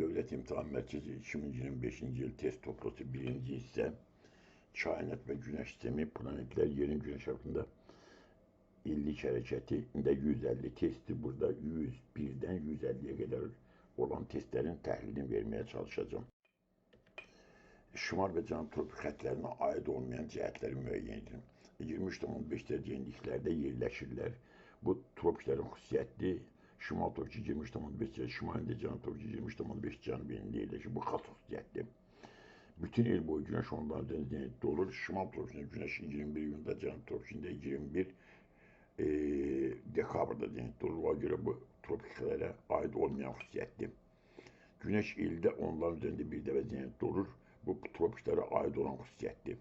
Devlet İmtihan Merkezi 2025. yıl test toplası birinci ise kainat ve güneş sistemi planetler yerin güneş hakkında illik hareketinde 150 testi burada 101'den 150'ye kadar olan testlerin təhlilini vermeye çalışacağım. Şimal ve Cənub tropik xəttlərinə aid olmayan cəhətləri müəyyən edin. 23,5 dərəcə enliklərdə yerləşirlər. Bu tropiklərin xüsusiyyəti Şimal tropiki 23,5 dərəcə şimalində, Cənub tropiki 23,5 cənub enliyində yerləşir. Bu xas xüsusiyyətdir. Bütün il boyu güneş onların dənizində olur. Şimal tropikində güneş 21 iyunda, Cənub tropikində 21 dekabrda dənizdə olur. Ona görə bu tropiklərə aid olmayan xüsusiyyətdir. Güneş ildə onların üzərində bir dəfə dənizdə olur. Bu tropiklere ait olan xüsusiyyətdir.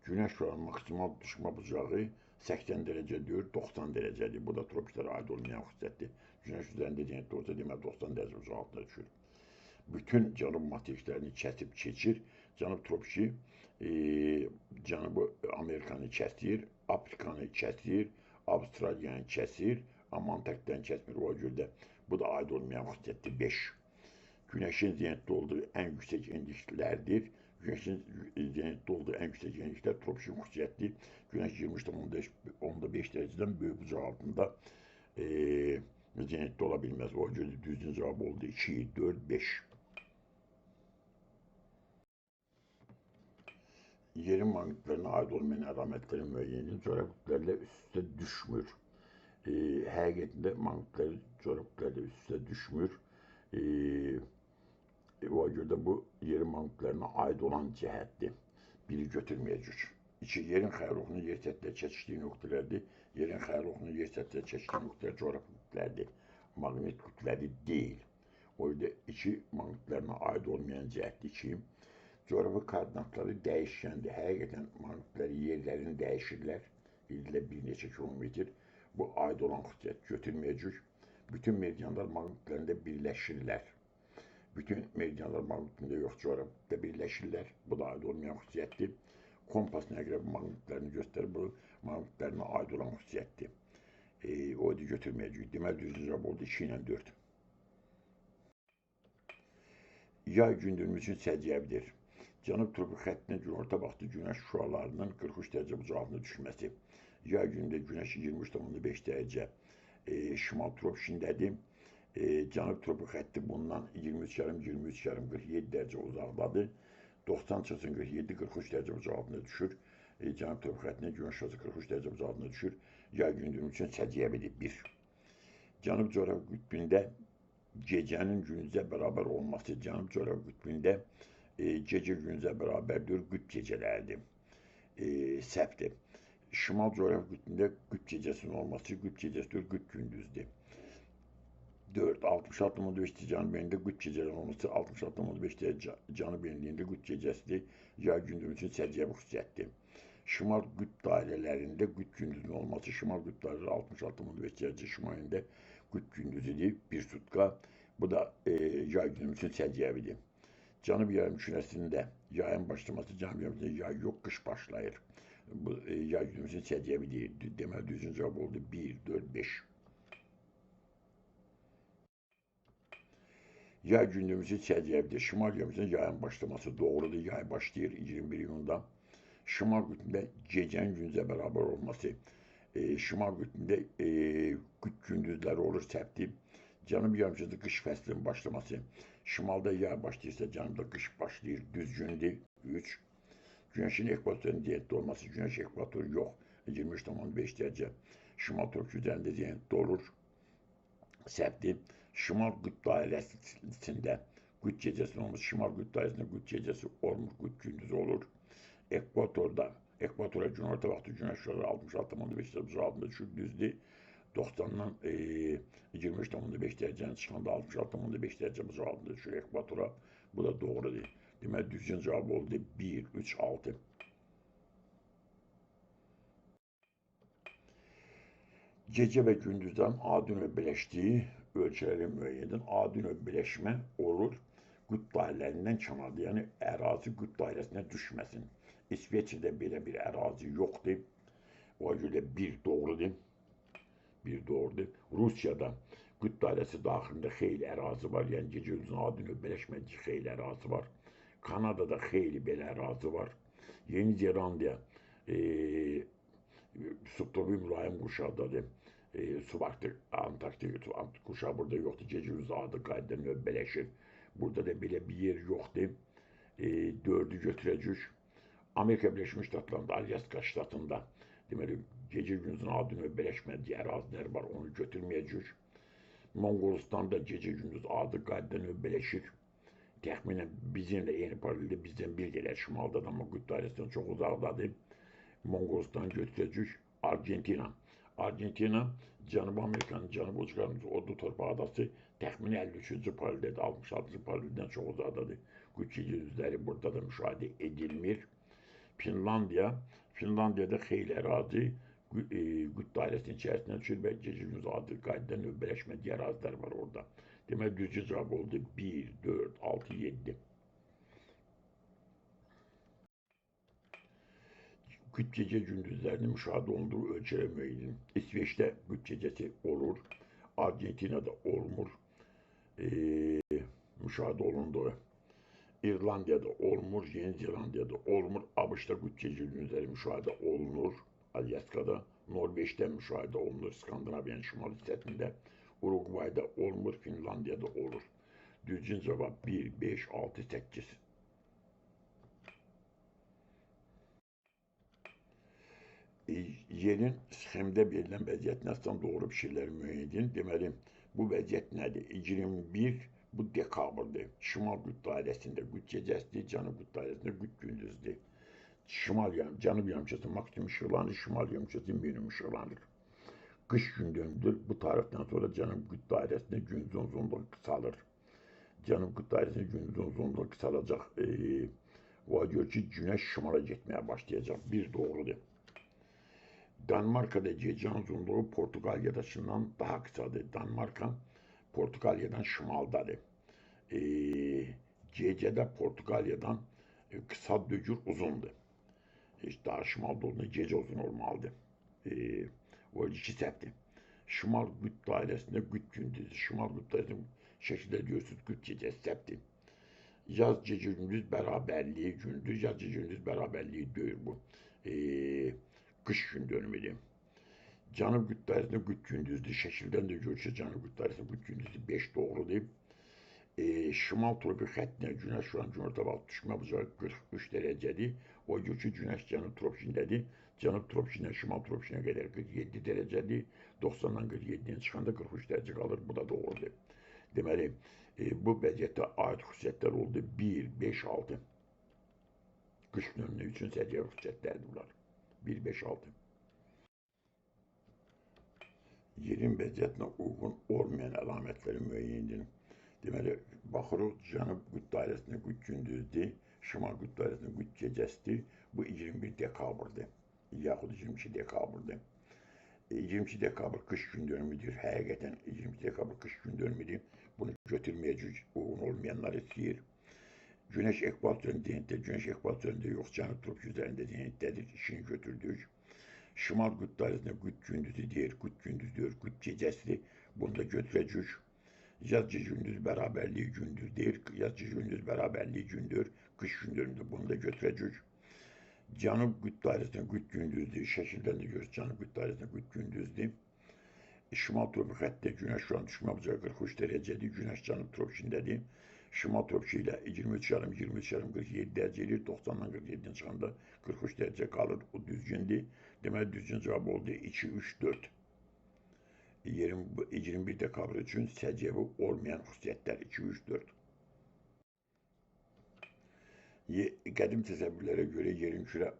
Güneş şüanın maksimal düşmə bucağı 80 dərəcədir, 90 dərəcədir. Bu da tropiklere ait olmayan xüsusiyyətdir. Güneş üzərində dənizdə olsa demək 90 dərəcə uzaqlıqda düşür. Bütün cənub materiklərini kəsib keçir. Cənub tropiki Cənubi Amerikanı kəsir, Afrikanı kəsir, Avstraliyanı kəsir, amma Antarktidanı kəsmir. O görə də bu da aid olmayan xüsusiyyətdir. 5. Güneşin zenitdə olduğu en yüksek enliklərdir. Güneşin zenitdə olduğu en yüksek enliklər tropik xüsusiyyətdir. Güneş 23,5 dərəcədən böyük bucaq altında zenitdə ola bilməz. O görə düzgün cavab oldu 2, 4, 5. Yerin maqnitlərinə aid olmayan əlamətlərin müəyyəni coğrafiklərlə üst-üstə düşmür. Həqiqətində maqnitlər coğrafiklərlə üst-üstə düşmür. O görə də bu yerin maqnitlərinə aid olan cəhətdir. Biri götürməyəcək. 2. Yerin xəyaloxunun yer səthlə çəkişdiyi nöqtələrdir. Yerin xəyaloxunun yer səthlə çəkişdiyi nöqtələr coğrafi kütlədir. Maqnit kütlədi deyil. O görə də 2 maqnitlərinə aid olmayan cəhətdir ki, coğrafi koordinatları dəyişkəndir. Həqiqətən maqnitlər yerlərini dəyişirlər. İldə bir neçə kilometr. Bu aid olan xüsusiyyət götürməyəcək. Bütün meridianlar maqnitlərində birləşirlər. Bütün meridianlar maqnitində yox, coğrafiyada birləşirlər. Bu da aid olmayan xüsusiyyətdir. Kompas nə qədər maqnitlərini göstərir, bu maqnitlərinə aid olan xüsusiyyətdir. O da götürməyəcək. Deməli, düzgün cavab oldu 2 ilə 4. Yay gündüzümüz üçün səciyyəvidir. Cənub tropik xəttinə günorta vaxtı günəş şüalarının 43 dərəcə bucağında düşməsi. Yay gündə günəş 23,5 dərəcə şimal tropikindədir. Cənub tropik xətti bundan 23,5-47 dərəcə uzaqdadır. 90-47-43 dərəcə bucağında düşür. Cənub tropik xəttinə günəş şüası 43 dərəcə bucağında düşür. Yay gündüzümüz üçün səciyyəvidir. 1. Cənub coğrafi qütbündə gecənin gündüzə bərabər olması. Cənub coğrafi qütbündə gecə gündüzə bərabərdir, qütb gecələridir. Səhvdir. Şimal coğrafi qütbündə qütb gecəsinin olması, qütb gecəsidir, qütb gündüzdür. 4. 66,5 cənub enliyində qütb gecələrinin olması, 66,5 cənub enliyində qütb gecəsidir. Yay gündüzü üçün səciyyəvi xüsusiyyətdir. Şimal qütb dairələrində qütb gündüzünün olması, şimal qütb dairələri 66,5 dərəcə şimalində qütb gündüzüdür, 1 sutka. Bu da yay gündüzü üçün səciyyəvidir. Cənub yarımkürəsində yayın başlaması, cənub yarımkürəsində yay yox, qış başlayır. Bu yay gündüzü üçün səciyyəvi deyil. Deməli, düzgün cavab oldu 1, 4, 5. Yay gündüzü səciyyəvidir. Şimal yarımkürəsində yayın başlaması doğrudur. Yay başlayır 21 iyunda. Şimal qütbündə gecənin gündüzə bərabər olması. Şimal qütbündə qütb gündüzləri olur, səhvdir. Cənub yarımkürəsində qış fəslinin başlaması. Şimalda yay başlayırsa, cənubda qış başlayır, düzgündür. 3. Günəşin ekvatorun zenitdə olması. Günəş ekvator yox, 23,5 dərəcə. Şimal tropiki üzərində zenitdə olur, səhvdir. Şimal qütb dairəsində qütb gecəsinin olması. Şimal qütb dairəsində qütb gecəsi olmur, qütb gündüzü olur. Ekvatora günorta vaxtı günəş şüaları 66,5 dərəcə bucağında düşür, düzdür. 90-dan 23,5 dərəcənin çıxanda 66,5 dərəcə bucağında düşür ekvatora. Bu da doğrudur. Deməli, düzgün cavab oldu 1, 3, 6. Gecə və gündüzdən adi növ birləşdiyi ölçüləri müəyyən edin. Adi növ birləşmə olur qütb dairələrindən kənarda, yəni ərazi qütb dairəsinə düşməsin. İsveçrədə belə bir ərazi yoxdur. O görə 1 doğrudur. 1 doğrudur. Rusiyada Qütb dairəsi daxilində xeyli ərazi var, yəni gecə gündüzün adi növbələşmədiyi xeyli ərazi var. Kanadada xeyli belə ərazi var. Yeni Zelandiya subtropik mülayim quşaqdadır. Subarktik, Antarktik quşağı burada yoxdur. Gecə gündüz adi qaydada növbələşir. Burada da belə bir yer yoxdur. 4'ü götürəcək. Amerika Birləşmiş Ştatlarında, Alyaska ştatında deməli gecə gündüzün adi növbələşmədiyi ərazilər var, onu götürməyəcək. Monqolistan'da gecə gündüz adi qaydada növbələşir. Təxminən bizimlə eyni paraleldə bizdən bir qədər şimaldadır, amma qütb dairəsindən çox uzaqdadır. Monqolistan götürəcək. Argentina, Cənubi Amerikanın cənubi uclarının odlu torpaq adası təxmini 53-cü paraleldə, 66-cı paraleldən çox uzaqdadır. Qütb gündüzləri burada da müşahidə edilmir. Finlandiyada xeyli ərazi qütb dairəsinin içərisindən düşür və gecə gündüz adi qaydada növbələşmədiyi ərazilər var orada. Demək, düzgün cavab oldu 1, 4, 6, 7. Qütb gecə gündüzlərinin müşahidə olunduğu ölkələr müəyyən. İsveçdə qütb gecəsi olur, Argentinada olmur, müşahidə olunduğu. İrlandiyada olmur, Yeni Zelandiyada olmur, ABŞ-da qütb gecə gündüzləri müşahidə olunur, Alyaskada, Norveçdə müşahidə olunur, Skandinaviyanın şimal hissəsində, Uruguayda olmur, Finlandiyada olur. Düzgün cavab 1, 5, 6, 8. Yerin sxemdə verilən vəziyyətinə əsasən doğru fikirləri müəyyən edin. Deməli, bu vəziyyət nədir? 21, bu dekabrdır. Şimal qütb dairəsində qütb gecəsidir, cənub qütb dairəsində qütb gündüzdür. Cənub yarımkürəsi maksimum işıqlanır, şimal yarımkürəsi minimum işıqlanır. Qış gün döndür. Bu tarixdən sonra cənub qütb dairəsində gündüzün uzunluğu qısalır. Cənub qütb dairəsində gündüzün uzunluğu qısalacaq. O gör ki, günəş şimala getməyə başlayacaq. Bir doğrudur. Danimarka'da gecənin uzunluğu Portugaliyadakından daha kısadır. Danimarka Portugalyadan şimaldadır. Gecədə Portugalyadan kısa dögür uzundur. Daha şimalda olduğunda gecə uzun olmalıdır. O iki səhvdir. Şimal qütb dairəsində qütb gündüzü, şimal qütb dairəsində şəkildə görürsünüz qütb gecəsi səhvdir. Yaz gecə gündüz bərabərliyi gündüz, yaz gecə gündüz bərabərliyi deyil bu. Qış gün dönümüdür. Cənub qütb dairəsində qütb gündüzdür. Şəkildən də görürsə cənub qütb dairəsində qütb gündüzü 5 doğrudur. Şimal tropik xəttinə günəş şu an günorta vaxtı düşmə bucağı 43 dərəcədir. O gör ki, günəş cənub tropikindədir. Cənub tropikindən şimal tropikinə qədər 47 dərəcədir. 90-dan 47-yə çıxanda 43 dərəcə qalır. Bu da doğrudur. Deməli, bu vəziyyətdə aid xüsusiyyətlər oldu 1, 5, 6. Qış dönümü üçün səciyyəvi xüsusiyyətlərdir bunlar. 1, 5, 6. Yerin vəziyyətinə uyğun olmayan əlamətləri müəyyən edin. Deməli, baxırıq, cənub qütb dairəsində qütb gündüzdür, şimal qütb dairəsində qütb gecəsidir. Bu 21 dekabrdır, yaxud 22 dekabrdır. 22 dekabr qış gün dönümüdür. Həqiqətən 22 dekabr qış gün dönümüdür. Bunu götürməyəcək, uyğun olmayanlar istəyir. Günəş ekvatorun zenitdə, günəş ekvatorunda yox, cənub tropik üzərində zenitdədir, işini götürdük. Şimal qütb dairəsində qütb gündüzü deyir, qütb gündüz deyir, qütb gecəsidir, bunu da götürəcək. Yaz gecə gündüz bərabərliyi gündüz deyir, yaz gecə gündüz bərabərliyi gündür, qış gün dönümüdür, bunu da götürəcək. Cənub qütb dairəsində qütb gündüzdür, şəkildən də görürüz, cənub qütb dairəsində qütb gündüzdür. Şimal tropik xəttdə günəş şu an düşmə bucağı 43 dərəcədir, günəş cənub tropikindədir. Şimal tropiki ilə 23 yarım, 47 dərəcə edir, 90-dan 47-dən çıxanda 43 dərəcə qalır, o düzgündür. Deməli, düzgün cavab oldu 2, 3, 4. 21 dekabr üçün səciyyəvi olmayan xüsusiyyətlər 2, 3, 4. Qədim təsəvvürlərə görə yerin kürə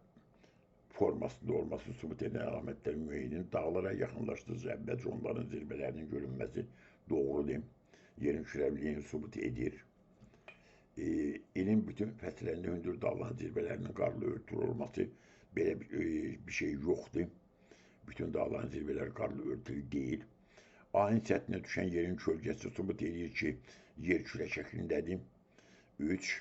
formasında olması sübut edən əlamətlər müəyyən, dağlara yaxınlaşdıqca əvvəlcə onların zirvələrinin görünməsi doğrudur. Yerin kürəvliyini sübut edir. İlin bütün fəsillərində hündür dağların zirvələrinin qarlı örtülü olması belə bir şey yoxdur. Bütün dağların zirvələri qarlı örtülü deyil. Ayın səthinə düşən yerin kölgəsi sübut edir ki, yer kürə şəklindədir. 3.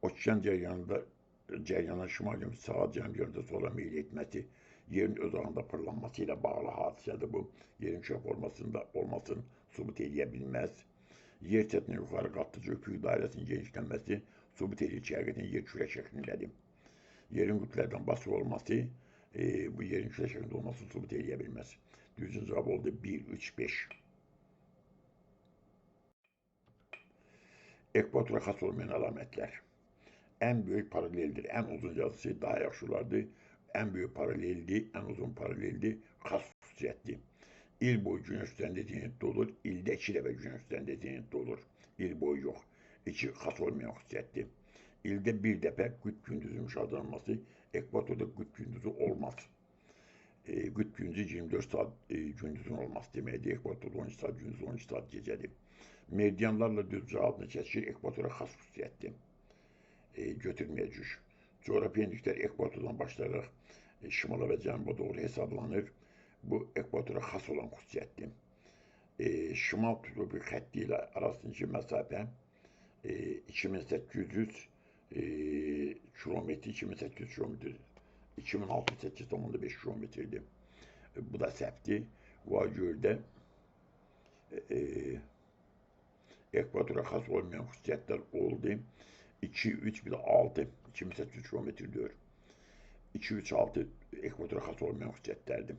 Okean cəryanına şimal yönü sağa, cənub yönündə sola meyil etməsi, yerin öz ağında fırlanması ilə bağlı hadisədir bu. Yerin kürə formasında olmasının sübut edə bilməz. Yer səthinə yuxarı qalxdıqca üfüq dairəsinin genişlənməsi sübut edir ki, həqiqətən yer kürə şəklindədir. Yerin qütblərdən basıq olması bu yerin kürə şəklində olmasını sübut edə bilməz. Düzgün cavab oldu 1, 3, 5. Ekvatora xas olmayan əlamətlər. Ən böyük paraleldir. Ən uzun yazısı daha yaxşı olardı. Ən böyük paraleldir, ən uzun paraleldir. Xas xüsusiyyətdir. İl boyu günəş üzərində zenitdə olur. İldə 2 dəfə günəş üzərində zenitdə olur. İl boyu yox. 2 xas olmayan xüsusiyyətdir. İldə bir dəfə qütb gündüzü müşahidəlanması, ekvatorda qütb gündüzü olmaz. Qütb gündüzü 24 saat gündüzün olması deməkdir. Ekvatorda 12 saat gündüz, 12 saat gecədir. Meridianlarla düz cavabını çəkir, ekvatora xas xüsusiyyətdir. Götürməyəcək. Coğrafi enliklər ekvatordan başlayaraq şimala və cənuba doğru hesablanır. Bu ekvatora xas olan xüsusiyyətdir. Şimal tropik xətti ilə arasındakı məsafə 2800 kilometr, 2800 kilometr, 2608,5 kilometrdir. Bu da səhvdir. Bu görə ekvatora xas olmayan xüsusiyyətlər oldu. 2, 3, bir de 6, 2800 kilometre diyor. 2, 3, 6 ekvatora xas olmayan xüsusiyyətlərdir.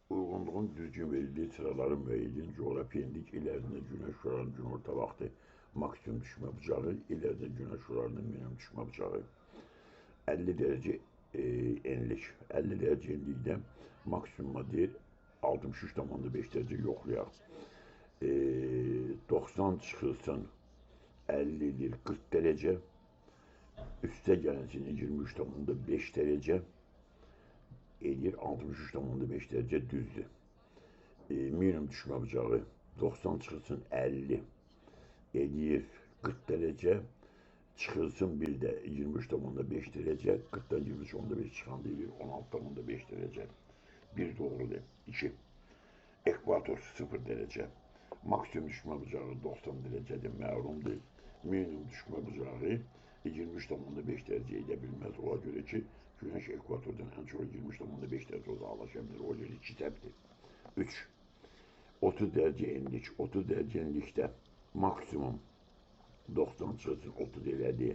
Uyğunluğun düzgün verildiği sıraları müəyyən coğrafi enlik ilərində günəş şüalarının günorta vaxtı maksimum düşmə bucağı, ilərində günəş şüalarının minimum düşmə bucağı. 50 dərəcə enlik, 50 dərəcə enlikdə maksimuma deyil 63,5 dərəcə yoxlayaq. 90 çıxılsın 50'dir 40 derece, üste gelsin 23,5 derece, edir 63,5 derece düzdür. Minimum düşmə bucağı 90 çıxılsın 50, edir 40 derece, çıxılsın bir de 23,5 derece, 40'dan 23,5 çıxanda edir 16,5 derece. Bir doğrudur. 2. Ekvator 0 derece. Maksimum düşmə bucağı 90 derecədir, məlumdur. Minimum düşmə bucağı 23,5 dərəcə edə bilməz. Ola görə ki, günəş ekvatordan ən çox 23,5 dərəcə uzaqlaşa bilir. O görə 2 səhvdir. 3. 30 dərəcə enlik. 30 dərəcə enlikdə maksimum 90 çıxılsın 30 elədi.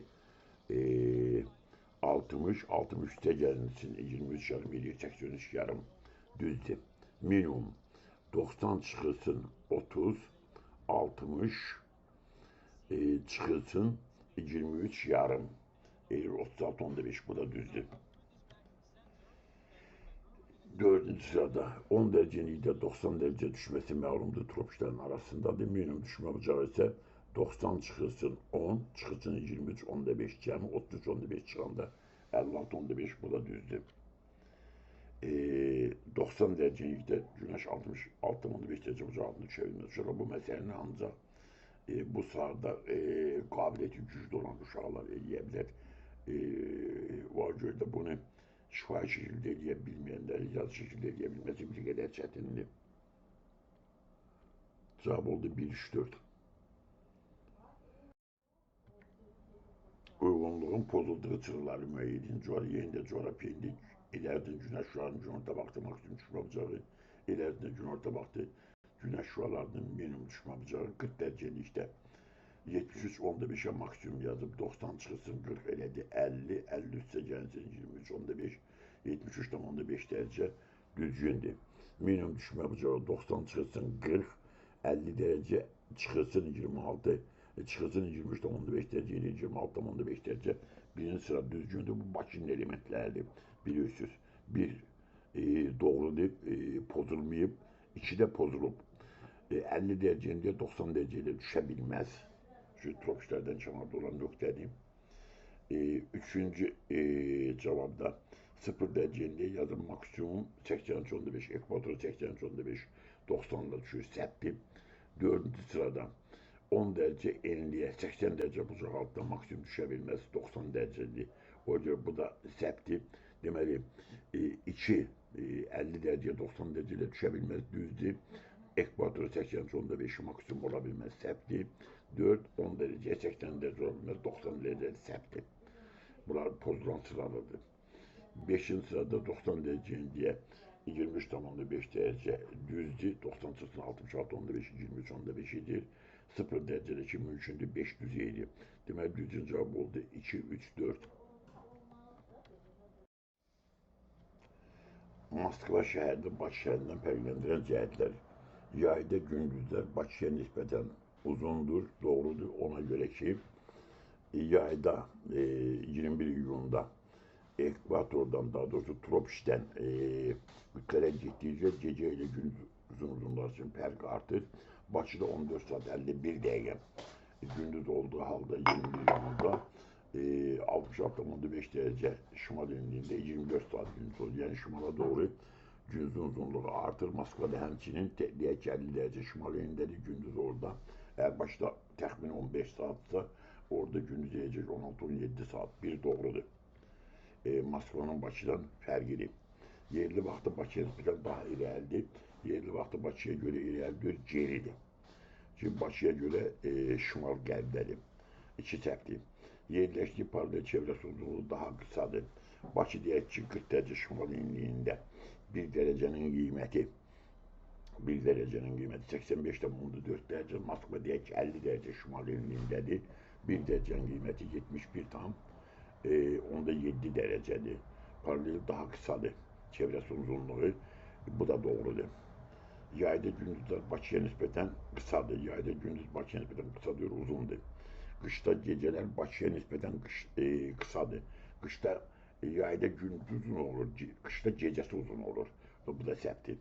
60, 60 üstə gəlinsin 23 yarım edir, 83 yarım düzdür. Minimum 90 çıxılsın 30, 60 çıxılsın 23 yarım, 36,5 bu da düzdür. 4. sırada 10 dərəcəlikdə 90 dərəcə düşməsi məlumdur, tropiklərin arasındadır. Minimum düşmə bucağı isə 90 çıxılsın 10, çıxılsın 23, 15 cəmi 33, 15 çıxanda 56,5 bu da düzdür. 90 dərəcəlikdə günəş 66,5 dərəcə bucağında düşə bilməz. Sonra bu məsələni ancaq bu sahada qabiliyyəti güclü olan uşaqlar eləyə bilər. O görə də bunu şifahi şəkildə eləyə bilməyənlər, yazı şəkildə eləyə bilməsi bir qədər çətindir. Cavab oldu 1, 3, 4. Uyğunluğun pozulduğu çığırları müəyyən edin. Yenində coğrafi enlik. İlərdə günəş şüalarının günorta vaxtı maksimum düşmə bucağı, ilərdə günorta vaxtı günəş şüalarının minimum düşmə bucağı 40 dərəcəlikdə 73,5'e maksimum yazıb 90 çıxılsın 40 elədi 50, 50 üstə gəlsin 23,5, 73,5 dərəcə düzgündür. Minimum düşmə bucağı 90 çıxılsın 40, 50 dərəcə çıxılsın 26, çıxılsın 23,5 dərəcə edir 26,5 dərəcə. Birinci sıra düzgündür. Bu Bakının elementləridir. Biliyorsunuz. Bir doğrudur, pozulmayıb. 2 də pozulub. 50 dərəcəndə 90 dərəcəyə düşə bilməz. Şu tropiklərdən kənarda olan nöqtədir. 3-cü cavabda 0 dərəcəndə yazın maksimum 83,5, ekvator 83,5, 90'da düşür, səhvdir. 4-cü sırada 10 dərəcə enliyə 80 dərəcə bucaq altında maksimum düşə bilməz, 90 dərəcədir. O görə bu da səhvdir. Deməli, 2, 50 dərəcə 90 dərəcə ilə düşə bilməz, düzdür. Ekvator 83,5 maksimum ola bilməz, səhvdir. 4, 10 dərəcə 80 dərəcə ola bilməz, 90 dərəcə səhvdir. Bunlar pozulan sıralardır. 5-ci sırada 90 dərəcə enliyə 23,5 derece düzdür. 90 66 onda 5, 23 onda 5'idir. 0 derecedeki mümkündür 5 düzeydir. Demek düzgün cevap oldu 2, 3, 4. Moskva şəhərini Bakı şəhərindən fərqləndirən cəhətlər. Yayda gündüzlər Bakıya nisbətən uzundur, doğrudur. Ona göre ki yayda 21 iyunda ekvatordan daha doğrusu tropikten yukarı gittikçe gece ile gündüz uzunluğunlar için fark artır. Bakıda 14 saat 51 dakika gündüz olduğu halde 21 yılında 66,5 derece şimal yönünde 24 saat gündüz olur. Yani şimala doğru gündüzün uzunluğu artır. Moskva'da hemçinin diğer 50 derece şimal yönünde gündüz orada. Eğer başta təxmin 15 saatsa orada gündüz yiyecek 16-17 saat bir doğrudur. Moskvanın Bakıdan fərqidir. Yerli vaxtı Bakıya nisbətən daha irəlidir. Yerli vaxtı Bakıya göre irəlidir, geridir. Çünkü Bakıya göre şimal qərbdədir. İki səpdir. Yerləşdiyi paralel çevrəsi uzunluğu daha kısadır. Bakı deyək ki 40 derece şimal enliyində 1 derecenin qiyməti 85,4 derece. Moskva deyək ki 50 derece şimal enliyindədir. 1 derecenin qiyməti 71,7 derecedir. Paralel daha kısadır. Çevresi uzunluğu. Bu da doğrudur. Yayda gündüzler Bakıya nispeten kısadır. Yayda gündüz Bakıya nispeten kısadır, uzundur. Kışta geceler Bakıya nispeten kısadır. Kışta yayda gündüz uzun olur, kışta gecesi uzun olur. Bu da səhvdir.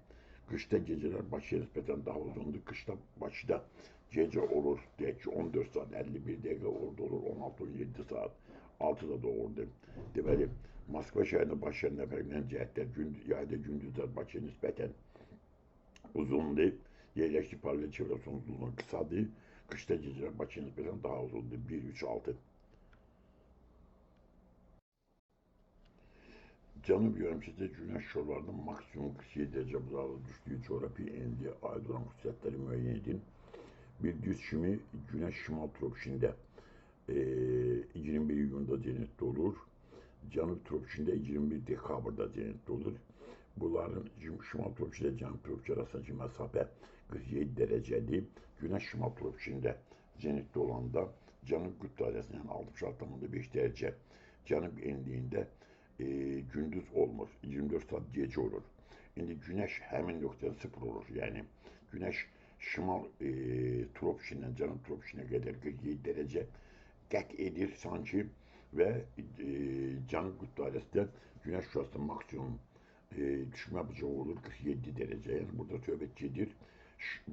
Kışta geceler Bakıya nispeten daha uzundur. Kışta Bakıda gece olur, deyək ki 14 saat 51 dakika orada olur, 16-17 saat. 6'da doğurdu. Deməli, Moskva şəhərində Bakı şəhərindən fərqlənən cəhətlər yayda gündüzlər Bakıya nispeten uzundur. Yerleşki paralel çevresi uzunluğu kısadır. Kışta geceler Bakıya nispeten daha uzundur. 1, 3, 6. Cənub yarımçədə günəş şüalarının maksimum 47 derece buzağı düştüğü coğrafi enliğe ait olan xüsusiyyətləri müəyyən edin. Bildiğiniz kimi güneş şimal tropikində 21 iyunda zenitdə olur. Cənub tropikində 21 dekabrda zenitdə olur. Bunların şimal tropikində cənub tropiki arasındakı məsafə 47 derecedir. Güneş şimal tropikində zenitdə olanda cənub qütb dairəsindən 66,5 derece cənub enliyində gündüz olmur. 24 saat gece olur. Şimdi güneş hemen noktada 0 olur. Yani güneş şimal tropikinden cənub tropikinə qədər 47 derece qət edir sanki və cənub qütb dairəsində güneş şüasının maksimum düşmə bucağı olur 47 derece. Yani burada söhbət gedir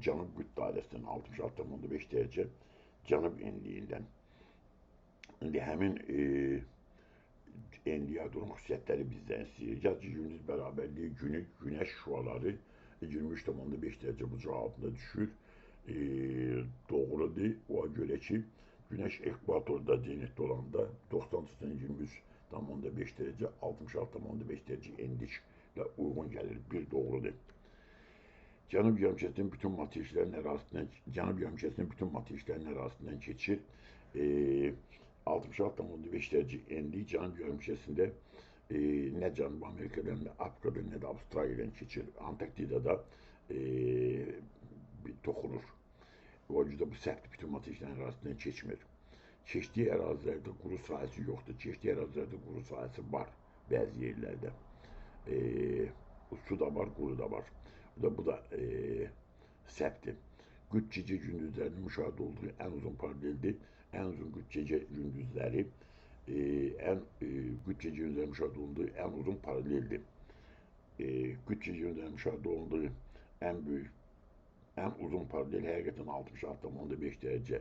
cənub qütb dairəsindən 66,5 derece cənub enliyindən. İndi həmin enliyə durum xüsusiyyətləri bizdən istəyir. Gecə gündüz bərabərliyi güneş şüaları 23,5 derece bucağı altında düşür. Doğrudur. Ona göre ki güneş ekvatorda zenitdə olanda 90-23,5 derece 66,5 derece endişlə uyğun gəlir. Bir doğrudur. Cənub yarımkəsinin bütün materislərin ərazisindən keçir. 66,5 derece enlik Cənub yarımkəsində ne Cənub Amerika'dan, ne Afrika'dan, ne de Avustralya'dan keçir. Antarktida'da toxunur. O yüzden bu səhvdir, bütün materislərin ərazisindən keçmir. Keçdiyi ərazilərdə quru sahəsi yoxdur. Keçdiyi ərazilərdə quru sahəsi var bəzi yerlərdə. Su da var, quru da var. Bu da səhvdir. Qütb gecə gündüzlərinin müşahidə olduğu en uzun paraleldir. En uzun qütb gecə gündüzləri qütb gecə gündüzlərinin müşahidə olunduğu en uzun paraleldir. Qütb gecə gündüzlərinin müşahidə olunduğu en uzun paralel həqiqətən 66,5 derece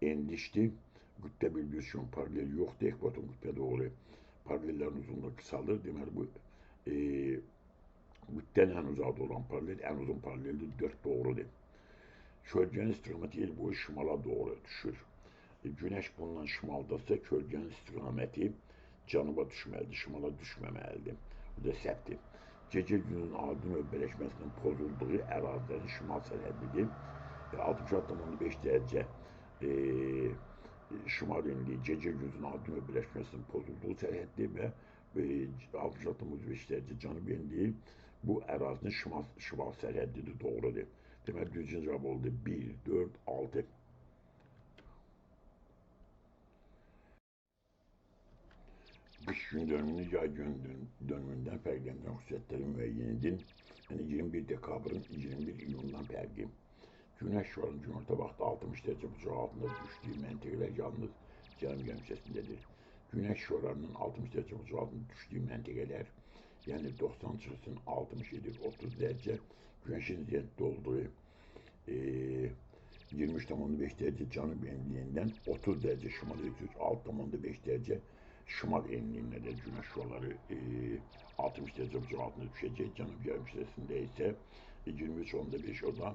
endişdir. Qütbdə bildiğiniz kimi paralel yoxdur. Ekvator qütbə doğru paralellərin uzunluğu kısalır. Deməli bu qütbdən en uzaqda olan paralel en uzun paraleldir. 4 doğrudur. Kölgənin istiqaməti il boyu şimala doğru düşür. Güneş bundan şimaldasa kölgənin istiqaməti cənuba düşməlidir, şimala düşməməlidir. Bu da səhvdir. Gecə gündüzün adi növbələşməsinin pozulduğu ərazilərin şimal sərhəddidir. 66,5 derece şimal enliği gecə gündüzün adi növbələşməsinin pozulduğu sərhəddir və 66,5 derece cənub enliği Bu ərazinin şimal sərhəddidir, doğrudur. Deməli, düzgün cavab oldu 1, 4, 6. Qış gün dönümünü yay gün dönümündən fərqləndirən xüsusiyyətləri müəyyən edin. Yəni 21 dekabrın 21 iyundan fərqi. Günəş şüalarının günorta vaxtı 60 dərəcə bucaq altında düşdüyü məntəqələr yalnız cənub yarımkürəsindədir. Günəş şüalarının 60 dərəcə bucaq altında düşdüyü məntəqələr, yəni 90 çıxısın 60 edir 30 dərəcə. Günəşin ziyaddə olduğu 23,5 dərəcə cənub enliyindən 30 dərəcə şimal 6,5 dərəcə şimal enliyində də günəş şüaları 60 dərəcə bucaq altında düşəcək. Cənub yarımkürəsində isə 23,5 o da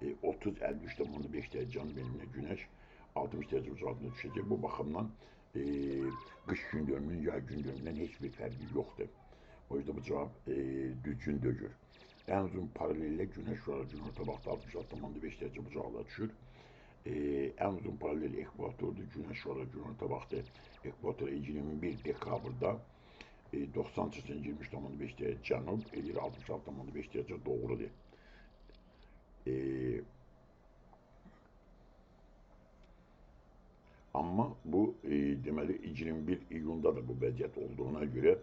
30-53,5 dərəcə cənub enliyində günəş 60 dərəcə bucaq altında düşəcək. Bu baxımdan qış gün dönümünün yay gün dönümündən heç bir fərqi yoxdur. O yüzden bu cevap düzgün dögür. En uzun paralelle güneş şüaları günorta vaxtı 66,5 dərəcə bucaqla düşür. En uzun paralel ekvatordur. Güneş şüaları günorta vaxtı ekvator 21 dekabrda 90 çıxısın 23,5 dərəcə cənub, 66,5 dərəcə doğrudur. Ama bu deməli 21 iyunda da bu vəziyyət olduğuna göre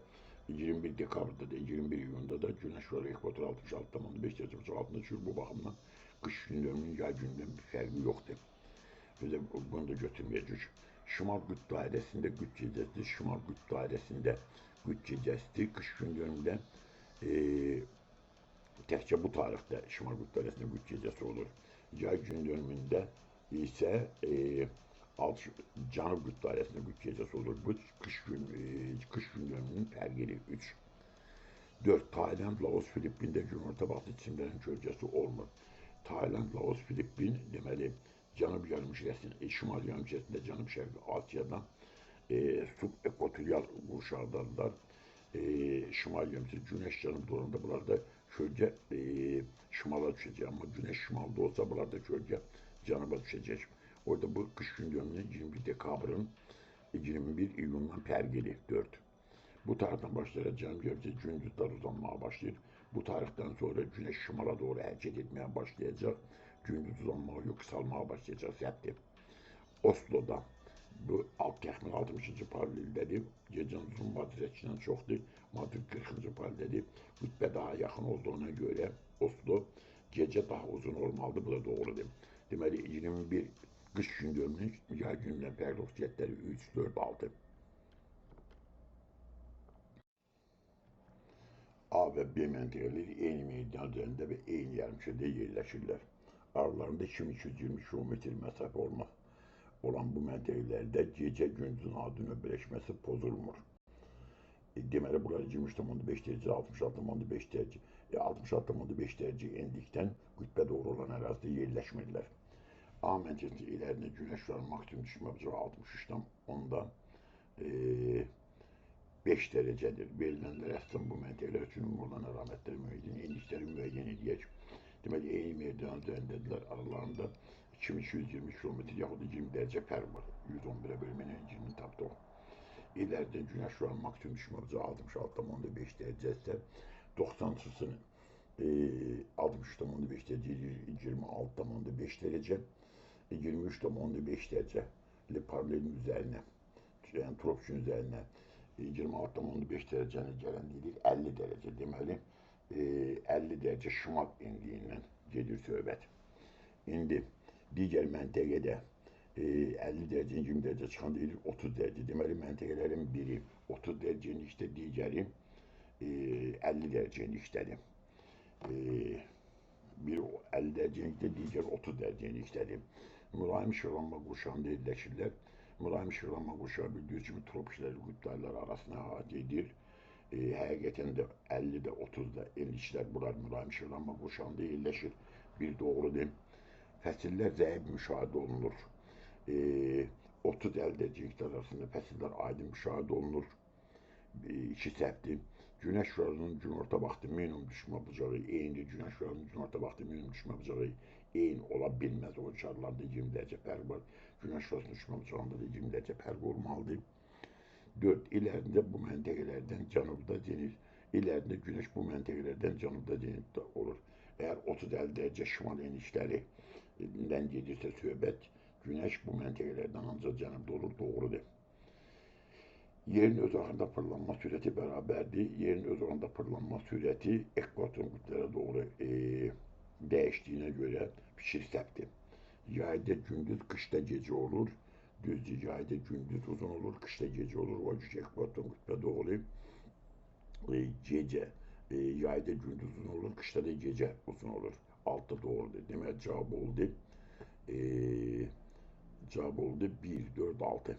21 dekabrda da 21 iyunda da güneş şüaları ekvator 66,5 dərəcə bucaq altında düşür. Bu baxımdan qış gün dönümünün yay gündən bir fərqi yoxdur. Bizə bunu da götürməyəcək. Şimal qütb dairəsində qütb gecəsidir. Şimal qütb dairəsində qütb gecəsidir. Qış gün dönümündə təkcə bu tarixdə şimal qütb dairəsində qütb gecəsi olur. Yay gün dönümündə isə cənub qütb dairəsində qütb gecəsi olur. Bu qış gün dönümünün fərqidir 3. 4. Tayland, Laos, Filippində günorta vaxtı cisimlərin kölgəsi olmur. Tayland, Laos, Filippin deməli cənub yarımkürəsində, şimal yarımkürəsində cənub-şərqi Asiyadan subekvatorial qurşaqdadırlar. Şimal yarımkürəsi günəş cənubda olanda bunlarda kölgə şimala düşəcək. Amma günəş şimalda olsa bunlarda kölgə cənuba düşəcək. Orada bu qış gün dönümünün 21 dekabrın 21 iyundan fərqidir 4. Bu tarixdən başlayaraq cənub yarımkürəsi gündüzlər uzanmağa başlayır. Bu tarixdən sonra günəş şimala doğru hərəkət etməyə başlayacaq. Gündüz uzanmağa yox, qısalmağa başlayacaq səbti. Oslo'da bu alt təxmin 60-cı paraleldədir. Gecənin uzun Madriddən çoxdur. Madrid 40-cı paraleldədir. Qütbə daha yaxın olduğuna görə Oslo gecə daha uzun olmalıdır. Bu da doğrudur. Deməli 21 qış gün dönümünün yay gündən fərqli xüsusiyyətləri 3, 4, 6. A və B məntəqələri eyni meridian üzərində və eyni yarımkürədə yerləşirlər. Aralarında 2220 kilometr məsafə olan bu məntəqələrdə gecə gündüzün adi növbələşməsi pozulmur. Deməli, bunlar 23,5 dərəcə, 66,5 dərəcə, 66,5 dərəcə enlikdən qütbə doğru olan ərazidə yerləşmirlər. A məntəqəsi ilərində günəş şüalarının maksimum düşmə bucağı 63,10 5 dərəcədir. Verilənlər əslində bu məntəqələr üçün ümumi olan əlamətləri müəyyən, enlikləri müəyyən edək. Deməli, eyni meridian üzərindədirlər. Aralarında 2220 kilometr yaxud da 20 dərəcə fərq var. 111-ə bölmənə 20 tapdıq. İlərdə günəş şüalarının maksimum düşmə bucağı 66,5 dərəcə isə 90 çıxısın 63,5 dərəcə 26,5 dərəcə 23,5 dərəcə paralelin üzərinə, yəni tropikün üzərinə 26,5 dərəcəni gələnliyidir 50 dərəcə. Deməli 50 dərəcə şimal enliyindən gedir söhbət. İndi digər məntəqədə 50 dərəcə 20 dərəcə çıxan deyilir 30 dərəcə. Deməli məntəqələrin biri 30 dərəcə enlikdə, digəri 50 dərəcə enlikdədir. Biri 50 dərəcə enlikdə, digəri 30 dərəcə enlikdədir. Mülayim işıqlanma qurşağında yerləşirlər. Mülayim işıqlanma qurşağı bildiğiniz kimi tropiklər, qütblər arasına əhatə edir. Həqiqətən də 50-də, 30-da enliklər bunlar mülayim işıqlanma qurşağında yerləşir. Bir doğrudur. Fəsillər zəif müşahidə olunur. 30-50 dərəcə enliklər arasında fəsillər aydın müşahidə olunur. 2 səhvdir. Günəş şüalarının günorta vaxtı minimum düşmə bucağı eynidir. Günəş şüalarının günorta vaxtı minimum düşmə bucağı eyni ola bilməz. O şarlarda 20 dərəcə fərq var. Günəş şüalarının düşmə bucağında da 20 dərəcə fərq olmalıdır. 4. İlərində bu məntəqələrdən cənubda İleride güneş bu mentekelerden cənubda zenitdə olur. Eğer 30-50 derece şimal enişlerinden gedirse söhbət, güneş bu mentekelerden ancak cənubda olur, doğrudur. Yerin öz axında fırlanma sürəti bərabərdir. Yerin öz axında fırlanma sürəti ekvator qütblərə doğru dəyişdiyinə görə fikir səhvdir. Yayda gündüz, qışda gecə olur. Düzdür, yayda gündüz uzun olur, qışda gecə olur. O ki ekvator qütbə doğru gecə, yayda gündüz uzun olur, qışda da gecə uzun olur. Altı doğrudur. Demək cavab oldu 1, 4, 6.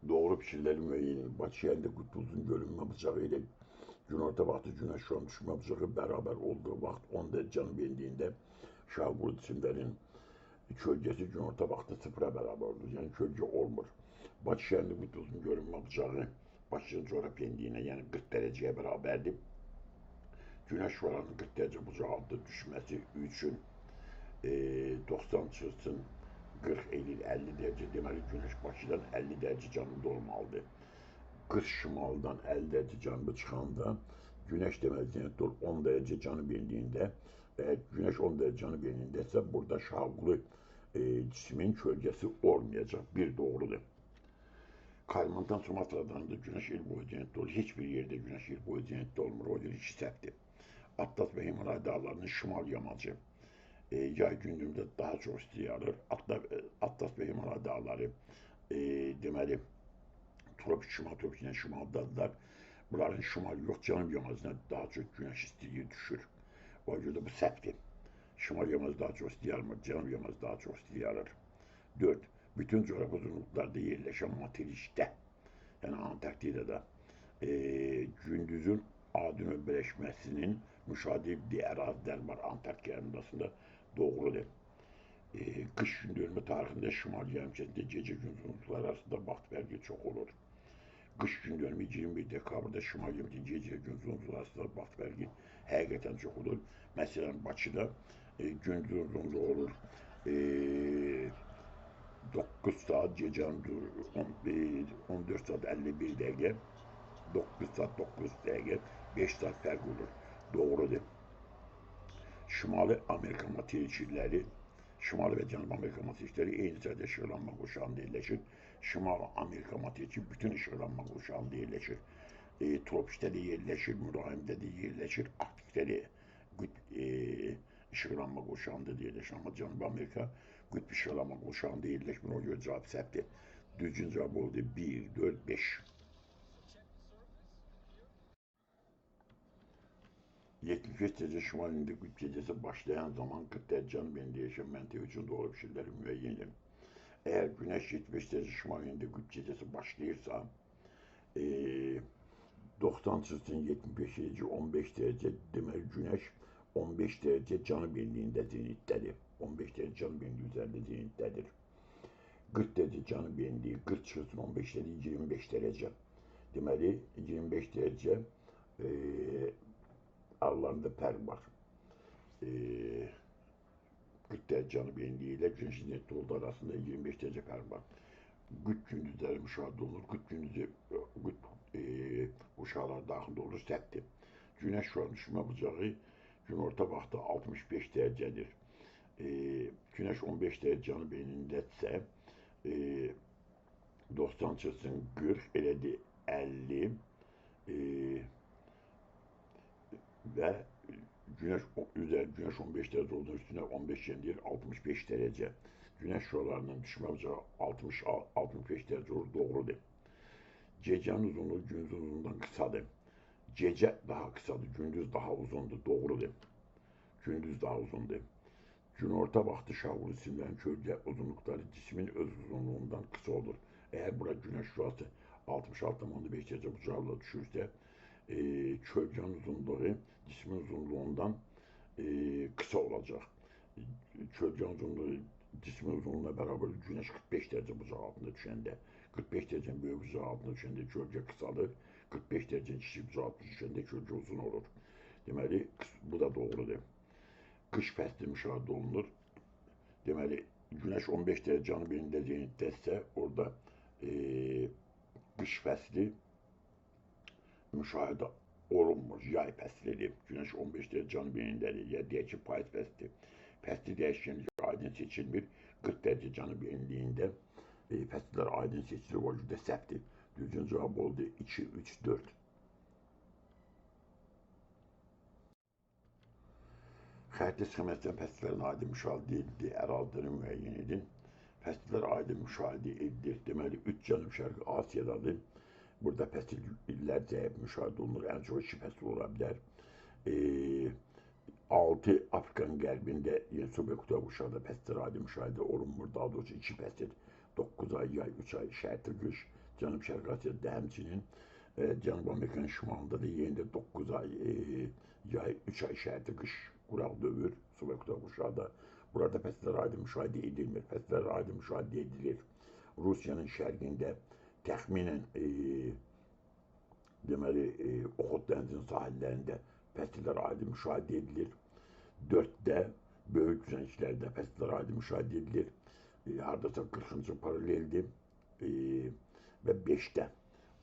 Doğru fikirleri müəyyən. Bakı şəhərində qütb uzun görünmə bıçağı ilə günorta vaxtı günəş şüan düşmə bıçağı bərabər olduğu vaxt 10 derece cənub endiğinde Şahqulu cisimlərin kölgəsi günorta vaxtı sıfıra bərabər olur. Yəni kölgə olmur. Bakı şəhərində qütb uzun görünmə bıçağı Bakı'nın coğrafya endiğine yani 40 dereceye beraberdir. Güneş şüalarının 40 derece bucağı altında düşmesi üçün 90 çıxsın 40, 50 derece deməli güneş Bakıdan 50 derece cənubda olmalıdır. 40 şimaldan 50 derece cənuba çıxanda güneş deməli zenitdə 10 derece cənub endiğinde güneş 10 derece cənub endiyindəsə burada Şahqulu cismin kölgəsi olmayacaq. Bir doğrudur. Kalimantan Sumatra'dan da güneş il boyu zenitdə olur. Hiçbir yerde güneş il boyu zenitdə olmur. O bir iki səhvdir. Atlas ve Himalay dağlarının şimal yamacı yay gündüzdə daha çox isti yağır. Atlas ve Himalay dağları deməli tropik şimal, tropikindən şimaldadırlar. Bunların şimal yox, cənub yamacına daha çok güneş istiliyi düşür. O görə də bu səhvdir. Şimal yamacı daha çok isti yağmır, cənub yamacı daha çok isti yağır. 4. Bütün coğrafi uzunluklarda yerleşen materikdə, yani Antarktidada gündüzün adını birleşmesinin müşahede ettiği ərazilər var Antarktika yarımadasında, doğrudur. Kış gün dönümü tarixində şimal yarımkərində gecə gündüz uzunlukları arasında vaxt fərqi çox olur. Kış gün dönümü 21 dekabrda şimal yarımkərində gecə gündüz uzunlukları arasında vaxt fərqi həqiqətən çox olur. Məsələn, Bakıda gündüz uzunluğu olur 9 saat, gece 14 saat 51 dakika, 9 saat 9 dakika, 5 saat fark olur. Doğrudur. Şimali Amerika materyalleri, Şimali ve Cənubi Amerika materyalleri eyni sırada ışıqlanma qurşağında yerləşir. Şimali Amerika materyali bütün ışıqlanma qurşağında yerləşir. Tropikdə də yerləşir, mülayimdə də yerləşir, arktikdə də ışıqlanma qurşağında yerləşir. Amma Cənubi Amerika qütb ışıqlanma qurşağında yerləşmir. O görə cavab səhvdir. Düzgün cavab oldu 1, 4, 5. 75 derece şimalinde qütb gecəsi başlayan zaman 40 derece cənub enində yaşayan məntəqə üçün doğru fikirləri müəyyən edin. Eğer güneş 75 derece şimalinde qütb gecəsi başlayırsa 90 çıxsın 75 derece 15 derece deməli güneş 15 derece cənub enliyində zenitdədir. 15 derece cənub enliyi üzərində zenitdədir. 40 derece cənub enliyi 40 çıxsın 15 derece 25 derece. Deməli 25 derece aralarında fərq var. 40 derece cənub enliyi ilə güneşin zenitdə olduğu arasında 25 derece fərq var. Qütb gündüzləri müşahidə olunur. Qütb gündüzü uşaqlar daxilində olur, səhvdir. Güneş şüan düşmə bucağı günorta vaxtı 65 derecedir. Güneş 15 derece cənub enindədirsə 90 çıxsın 40 elədi 50 ve güneş 15 derece olduğu üstüne 15 yendir 65 derece. Güneş şualarının düşmə bucağı 65 derece olur, doğrudur. Gecənin uzunluğu gündüz uzunluğundan kısadır. Gecə daha kısadır, gündüz daha uzundur, doğrudur. Gündüz daha uzundur. Günorta vaxtı Şahqulu cisimlərin kölgə uzunluqları cismin öz uzunluğundan kısa olur. Eğer bura güneş şüası 66,5 derece bucağıyla düşürsə, kölgənin uzunluğu cismin uzunluğundan kısa olacaq. Kölgənin uzunluğu cismin uzunluğuna beraber güneş 45 derece bucağı altında düşəndə, 45 derecenin böyük bucağı altında düşəndə kölgə kısalır, 45 derecenin kiçik bucağı altında düşəndə kölgə uzun olur. Deməli, bu da doğrudur. Qış fəsli müşahidə olunur. Deməli, güneş 15 derece cənub enində zenitdəsə, orada qış fəsli müşahidə olunmur. Yay fəslidir. Günəş 15 dərəcə cənub enindədir. Ya deyək ki, payız fəsli. Fəsli dəyişkənlik aydın seçilmir. 40 dərəcə cənub enliyində fəsllər aydın seçilir. O cürdə səhvdir. Düzgün cavab oldu 2, 3, 4. Xəritə sxemasından fəslərin aydın müşahidə edildi. Əraziləri müəyyən edin. Fəslər aydın müşahidə edilir. Deməli, 3 Cənub-Şərqi Asiyadadır. Burada fəsil illərcə müşahidə olunur. Ən çox 2 fəsil ola bilər. 6 Afrikanın qərbində, yəni subequator quşaqda fəslər aydın müşahidə olunmur. Daha doğrusu 2 fəsil, 9 ay yay, 3 ay şərti qış. Cənub-Şərqi Asiyada həmçinin Cənub Amerikanın şimalında da yenə də 9 ay yay, 3 ay şərti qış quraq dövür subequator quşaqda. Burada fəslər aydın müşahidə edilmir. Fəslər aydın müşahidə edilir. Rusiyanın şərqində təxminən deməli Oxud dənizinin sahillərində fəslər aydın müşahidə edilir. 4-də böyük güzənçlərdə fəslər aydın müşahidə edilir. Hardasa 40-cı paraleldir. Və 5-də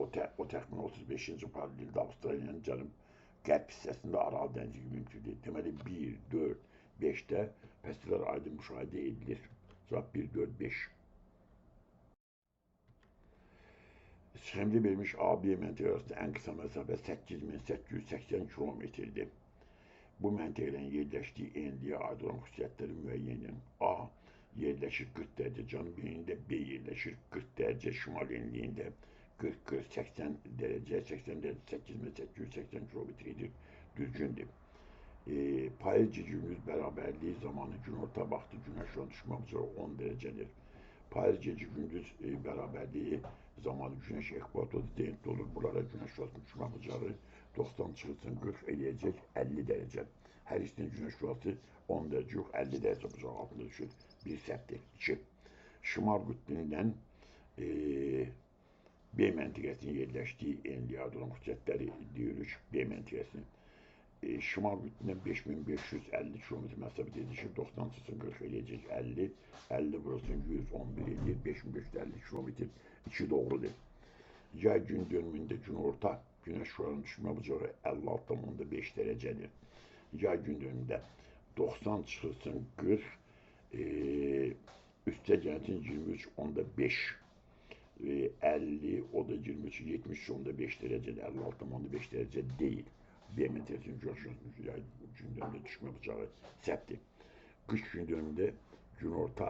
o təxmin 35-ci paraleldə Avstraliyanın cənub-qərb hissəsində Aral dənizi mümkündür. Deməli 1, 4, 5-də fəslər aydın müşahidə edilir. Cavab 1, 4, 5. Sxemdə verilmiş AB məntəqə arasında ən qısa məsafə 8880 kilometrdir. Bu məntəqələrin yerləşdiyi enliyə aid olan xüsusiyyətləri müəyyən edin. A. Yerləşir 40 dərəcə cənub enliyində, B. Yerləşir 40 dərəcə şimal enliyində, 40-80 dərəcə, 80 dərəcə 8880 kilometrdir. Düzgündür. Payız gecə-gündüz bərabərliyi zamanı günorta vaxtı günəş düşmə üzrə 10 dərəcədir. Payız gecə-gündüz bərabərliyi zamanı günəş ekvatorda zenitdə olur. Buralara günəş düşmə üzrə 90 çıxılsın 40 eləyəcək 50 dərəcə. Hər ikisinin günəş şüası 10 dərəcə yox 50 dərəcə bucağı altında düşür. Bir səhvdir. 2. Şimal qütbündən B məntəqəsinin yerləşdiyi enliyə aid olan xüsusiyyətləri deyirik. B məntəqəsinin şimal qütbündən 5550 km məsafədə yetişir. 90 çıxılsın 40 eləyəcək 50. 50 vurulsun 111 eləyir. 5550 km. 2 doğrudur. Yay gün dönümündə günorta günəş şüalarının düşmə bucağı 56,5 dərəcədir. Yay gün dönümündə 90 çıxılsın 40 üstə gəlsin 23,5 50 o da 23 73,5 dərəcədir. 56,5 dərəcə deyil. B məntəqəsinin görüşünüz yay gün dönümündə düşmə bucağı səhvdir. Qış gün dönümündə günorta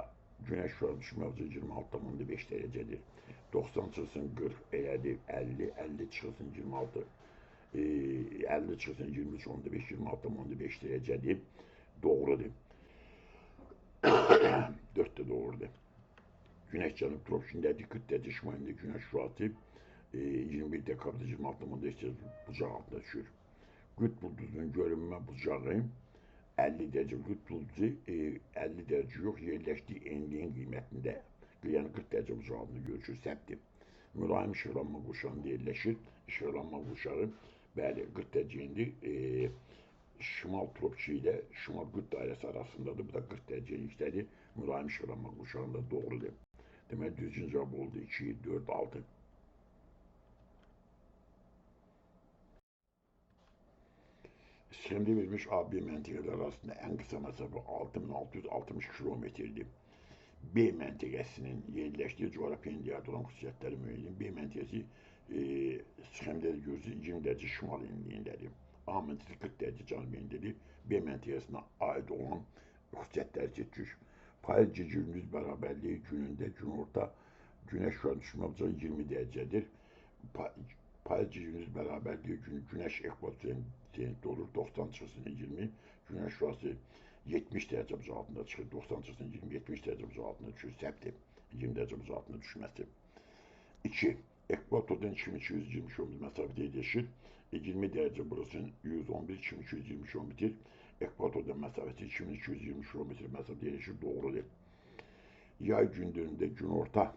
günəş şüaları düşmə bucağı 26,5 dərəcədir. 90 çıxılsın 40 elədir 50, 50 çıxılsın 26, 50 çıxılsın 23,5, 26,5 dərəcədir. Doğrudur. 4 də doğrudur. Günəş cənub tropikindədir, 40 dərəcə şimalində günəş şüası 21 dekabrda 26,5 bucağı altında düşür. Qütb ulduzunun görünmə bucağı 50 dərəcə, qütb ulduzu 50 dərəcə yox, yerləşdiyi enliyin qiymətində, yəni 40 dərəcə bucağı altında görüşür, səhvdir. Mülayim işıqlanma quşağında yerləşir. İşıqlanma quşağı, bəli, 40 dərəcə enli şimal tropiki ilə şimal qütb dairəsi arasındadır. Bu da 40 dərəcə enlikdədir. Mülayim işıqlanma quşağında doğrudur. Deməli, düzgün cavab oldu 2, 4, 6. Sxemdə verilmiş AB məntəqələri arasında ən qısa məsafə 6660 kilometrdir. B məntəqəsinin yerləşdiyi coğrafi enliyə aid olan xüsusiyyətləri müəyyən. B məntəqəsi sxemdə görürsünüz 20 dərəcə şimal enliyindədir. A məntəqəsi 40 dərəcə cənub enliyindədir. B məntəqəsinə aid olan xüsusiyyətləri seçirik. Payız gecə-gündüz bərabərliyi günündə günorta günəş şüalarının düşmə bucağı 20 dərəcədir. Payız gecə-gündüz bərabərliyi günəş ekvatorun zenitdə olur. 90 çıxılsın 20, günəş şüası 70 dərəcə bucağı altında çıxır. 90 çıxılsın 20, 70 dərəcə bucağı altında düşür. Səhvdir. 20 dərəcə bucağı altında düşməsi. 2. Ekvatordan 2220 km məsafədə yerləşir. 20 dərəcə burası 111, 2220 km. Ekvatordan məsafəsi 2220 km məsafədə yerləşir. Doğrudur. Yay gün dönümündə günorta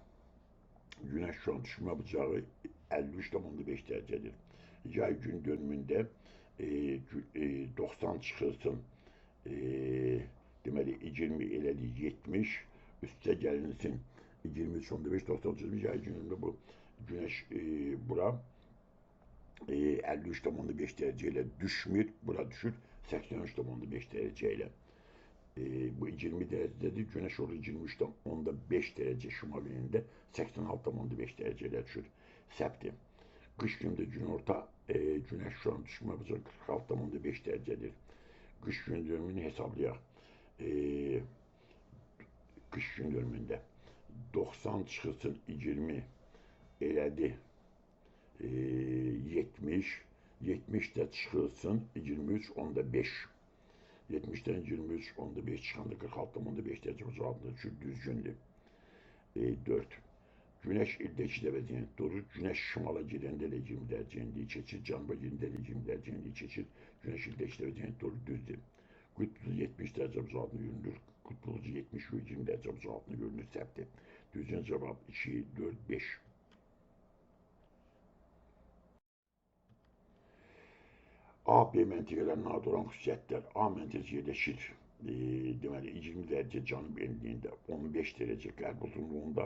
günəş şüalarının düşmə bucağı 53,5 dərəcədir. Yay gün dönümündə 90 çıxılsın deməli 20 elədik 70 üstə gəlinsin 23,5 90 çıxılsın yay günündə bu Güneş bura 53,5 derece ile düşmür. Bura düşür 83,5 derece ile. Bu 20 derecedir. Güneş olur 23,5 derece şimal yönünde 86,5 derece ile düşür. Septi. Kış günde gün orta güneş şu an düşme hızı 46,5 derecedir. Kış gün dönümünü hesaplayaq. E, Kış gün dönümündə 90 çıxılsın 20 elədi. 70, 70 də çıxılsın 23, onda 5. 70'den 23, onda 5 çıxanda 46,5 derece uzaqlığında düşür, düzgündür. 4. Güneş ildə 2 dəfə durur. Güneş şimala gedəndə də 20 dərəcəni keçir, cənuba gedəndə də 20 dərəcəni keçir. Güneş ildə 2 dəfə durur, düzdür. Qutbulucu 70 dərəcə uzaqlığında görünür. Qutbulucu 70 və 20 dərəcə uzaqlığında görünür, səhvdir. Düzgün cavab 2, 4, 5. A, B məntəqələrinə aid olan xüsusiyyətlər. A məntəqəsi yerləşir. Deməli 20 dərəcə cənub enliyində, 15 dərəcə qərb uzunluğunda.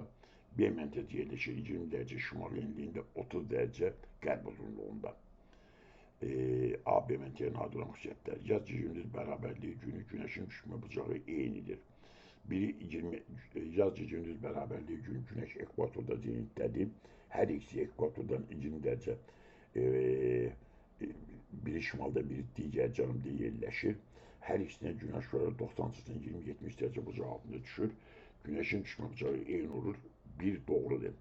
B məntəqəsi yerləşir 20 dərəcə şimal enliyində, 30 dərəcə qərb uzunluğunda. A, B məntəqələrinin aid olan xüsusiyyətlər. Yazıcı gündüz bərabərliyi günü, günəşin düşmə bucağı eynidir. Biri 20, yazıcı gündüz bərabərliyi günü, günəş ekvatorda zenitdədir. Hər ikisi ekvatordan 20 dərəcə biri şimalda, biri digər cənubda yerləşir. Hər ikisinə günəş var 90-dan 20-70 dərəcə bucağında düşür. Günəşin düşmə bucağı eyni olur. Bir doğrudur.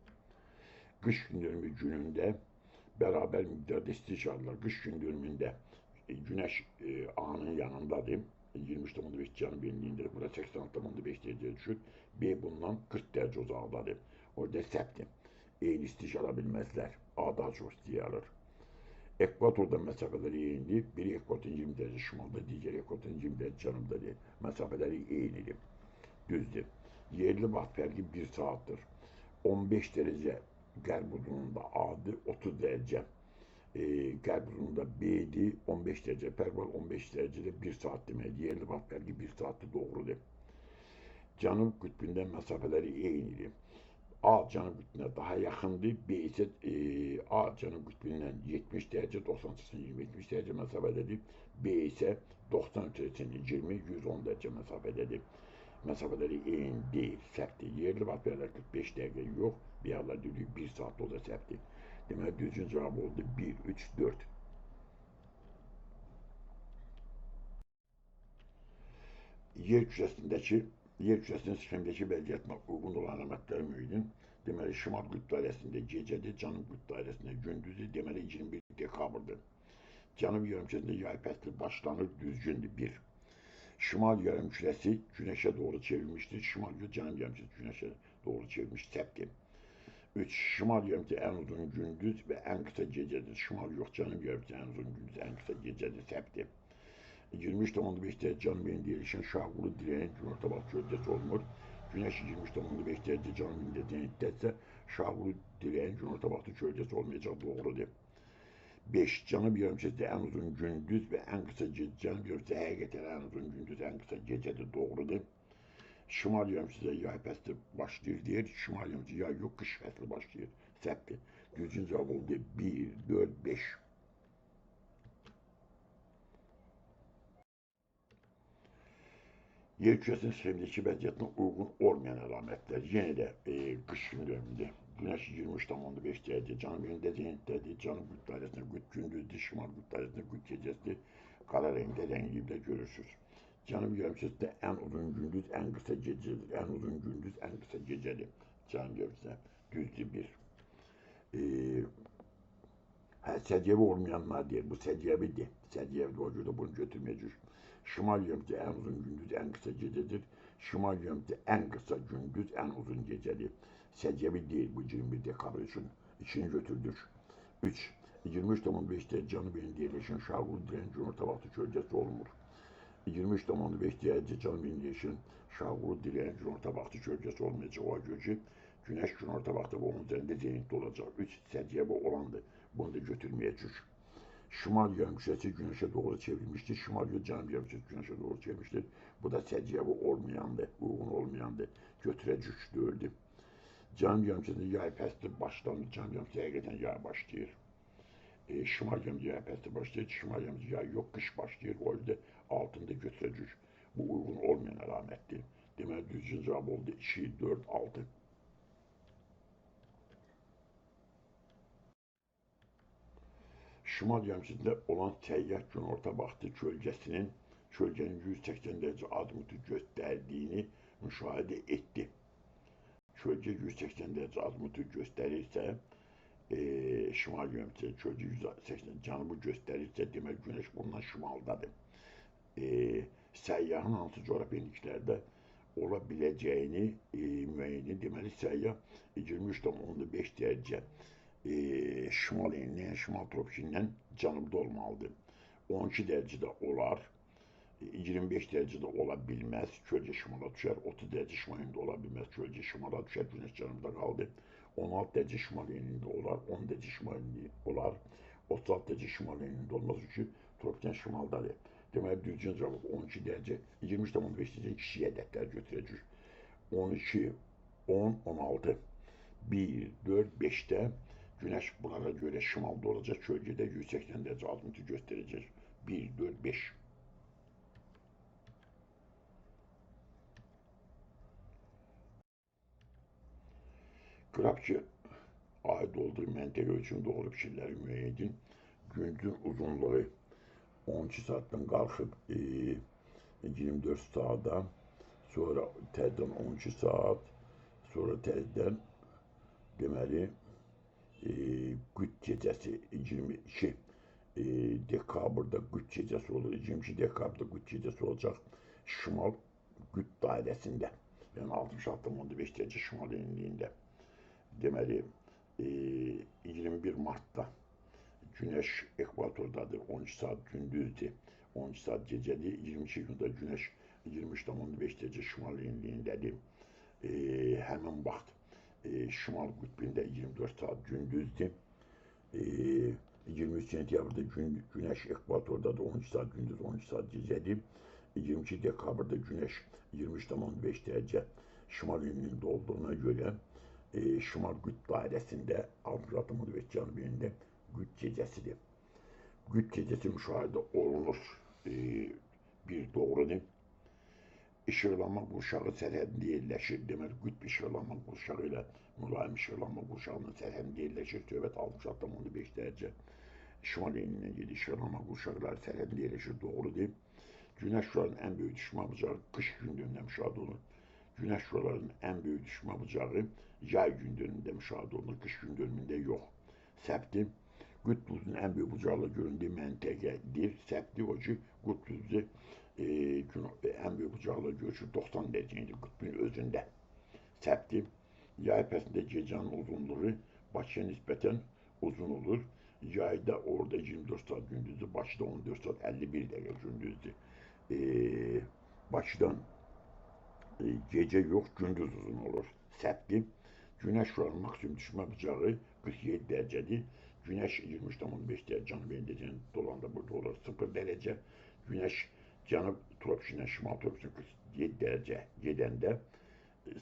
Qış gündönümü günündə bərabər miqdarda isti şarlar. Qış gündönümündə günəş A-nın yanındadır. 23,5 cənub enliyindedir. Burada 86,5 derece düşür. B bundan 40 derece uzaqdadır. Orada səhvdir. Eyni isti ala bilməzlər. A daha çox istiyi alır. Ekvatorda məsafələri eynidir. Biri ekvatorun 20 derece şimalda, digər ekvatorun 20 derece cənubdadır. Məsafələri eynidir. Düzdür. Yerli vaxt fərqi 1 saatdir. 15 derece qərb uzunluğunda A-dır, 30 derece qərb uzunluğunda B-dir, 15 derece fərq var, 15 derecede 1 saat deməkdir. Yerli vaxt fərqi 1 saatdir, doğrudur. Cənub qütbündə məsafələri eynidir. A cənub qütbünə daha yaxındır, B isə A cənub qütbündən 70 derece, 90-70 derece məsafədədir. B isə 90 derece, 20, 110 derece məsafədədir. Məsafələri eyni deyil, səhvdir. Yerli vaxt fərqləri 45 dəqiqə yox, bir yerlər deyirik 1 saat, o da səhvdir. Deməli, düzgün cavab oldu 1, 3, 4. Yer kürəsinin sistemdəki vəziyyətinə uyğun olan əlamətləri müəyyən. Deməli, şimal qütb dairəsində gecədir, cənub qütb dairəsində gündüzdür. Deməli, 21 dekabrdır. Cənub yarımkürəsində yay fəsli başlanır, düzgündür 1. Şimal yarımkürəsi günəşə doğru çevrilmişdir. Şimal cənub yarımkürəsi günəşə doğru çevrilmiş, səhvdir. 3. Şimal yarımkürəsi ən uzun gündüz və ən qısa gecədir. Şimal yox, cənub yarımkürəsi ən uzun gündüz, ən qısa gecədir, səhvdir. 23,5 derece cənub enində yerləşən şahqulu dirəyin günorta vaxt gölgəsi olmur. Günəş 23,5 derece cənub enində zenitdəsə, şahqulu dirəyin günorta vaxtı gölgəsi olmayacaq, doğrudur. 5. Cənub yarımkürəsində ən uzun gündüz və ən qısa gecə. Cənub yarımkürəsi həqiqətən ən uzun gündüz, ən qısa gecədir, doğrudur. Şimal yarımkürəsində yay fəsli başlayır deyir. Şimal yarımkürəsində yay yox, qış fəsli başlayır. Səhvdir. Düzgün cavab oldu 1, 4, 5. Yer kürəsinin sistemdəki vəziyyətinə uyğun olmayan əlamətlər. Yenə də qış gündönümündə. Günəş 23,5 derece cənub enində zenitdədir. Cənub qütb dairəsində qütb gündüzdür, şimal qütb dairəsində qütb gecəsidir. Qara rəngdə rəngliyiblə görürsünüz. Cənub yarımkürəsində ən uzun gündüz, ən qısa gecədir. Ən uzun gündüz, ən qısa gecədir. Cənub yarımkürəsində düzdür 1. Səciyyəvi olmayanlar deyir. Bu səciyyəvidir. Səciyyəvidir, o görə bunu götürməyəcək. Şimal yarımkürəsi ən uzun gündüz, ən qısa gecədir. Şimal yarımkürəsi ən qısa gündüz, ən uzun gecədir. Səciyyəvi deyil bu 21 dekabr üçün. İçini götürdük. 3. 23,5 derece cənub enində yerləşən şahqulu dirəyin günorta vaxtı gölgəsi olmur. 23,5 derece cənub enində yerləşən şahqulu dirəyin günorta vaxtı gölgəsi olmayacaq. O görə ki, günəş günorta vaxtı və onun üzərində zenitdə olacaq. 3. Səciyyəvi olandır. Bunu da götürməyəcək. Şimal yarımkürəsi günəşə doğru çevrilmiştir. Şimal cənub yarımkürəsi günəşə doğru çevrilmiştir. Bu da səciyyəvi olmayandır, uyğun olmayandır. Götürəcək 4'ü. Cənub yarımçəsində yay fəsli başlanır. Cənub yarımçəsi həqiqətən yay başlayır. Şimal yarımçəsi yay fəsli başlayır. Şimal yarımçəsi yay yox, qış başlayır. O yüzden altında götürəcək. Bu uygun olmayan əlamətdir. Deməli, düzgün cavab oldu 2, 4, 6. Şimal yarımçəsində olan səyyah günorta vaxtı kölgənin 180 dərəcə azimutu göstərdiyini müşahidə etdi. Kölgə 180 dərəcə azimutu göstərirsə, şimal yarımçəsi kölgə 180 cənubu göstərirsə, demək günəş bundan şimaldadır. Səyyahın hansı coğrafi enliklərdə ola biləcəyini müəyyən, deməli səyyah 23,5 dərəcə şimal enliğindən, şimal tropisindən cənubda olmalıdır. 12 dərəcədə olar, 25 dərəcədə ola bilməz, kölgə şimala düşər, 30 dərəcə şimal enliyində ola bilməz, kölgə şimala düşər, günəş cənubda qaldı. 16 dərəcə şimal enliyində olar, 10 dərəcə şimal enliyində olar, 36 dərəcə şimal enliyində olmaz çünki tropikdən şimaldadır. Deməli, düzgün cavab 12 dərəcə, 23,5 dərəcə kiçik ədədlər götürəcək. 12, 10, 16, 1, 4, 5'də güneş bunlara göre şimalda olacak, kölgede 180 derece azimutu gösterecek. 1, 4, 5. Grafçı ait olduğu məntəqə üçün doğru fikirləri müəyyən edin. Gündüzün uzunluğu 12 saatdən qalxıb 24 saata, sonra təzədən 12 saat, sonra təzədən deməli qüt gecəsi 22 dekabrda qüt gecəsi olur. 22 dekabrda qüt gecəsi olacaq şimal qüt dairəsində. Yəni 66,5 dərəcə şimal enliyində. Deməli 21 Martda Güneş ekvatordadır. 12 saat gündüzdür. 12 saat gecədir. 22 gündə Güneş 23,5 dərəcə şimal enliyindədir. Həmin vaxt şimal qütbündə 24 saat gündüzdür. 23 sentyabrda Güneş ekvatordadır. 12 saat gündüz, 12 saat gecədir. 22 dekabrda Güneş 23,5 dərəcə şimal enliyində olduğuna görə şimal qüt dairəsində 66,5 cənub enliyində qüt gecəsidir. Qüt gecəsi müşahidə olunur. Bir doğrudur. İşıqlanma qurşağı sərhədində yerləşir. Deməli, qütb işıqlanma qurşağı ilə mülayim işıqlanma qurşağının sərhədində yerləşir. Söhbət 66,5 dərəcə şimal enliyindən gedir. İşıqlanma qurşaqları sərhədində yerləşir. Doğrudur. Günəş şüalarının ən böyük düşmə bucağı qış gündüzündə müşahidə olunur. Günəş şüalarının ən böyük düşmə bucağı yay gündüzündə müşahidə olunur. Qış gündüzündə yox. Səbti qütb buludunun ən böyük bucaqla göründüyü məntəqədir. Səbti o ki, qütb buludu ən böyük bucaqla görüşür 90 dərəcədir qütbün özündə. Səbti yay fəslində gecənin uzunluğu Bakıya nisbətən uzun olur. Yayda orada 24 saat gündüzdür, Bakıda 14 saat 51 dəqiqə gündüzdür. Bakıdan gecə yox, gündüz uzun olur. Səbti Günəş şüalarının maksimum düşmə bucağı 47 dərəcədir. Günəş 23,5 dərəcə cənub enliyində dolanda burada olur 0 dərəcə. Günəş cənub tropisindən şimal tropisindən 47 dərəcə gedəndə,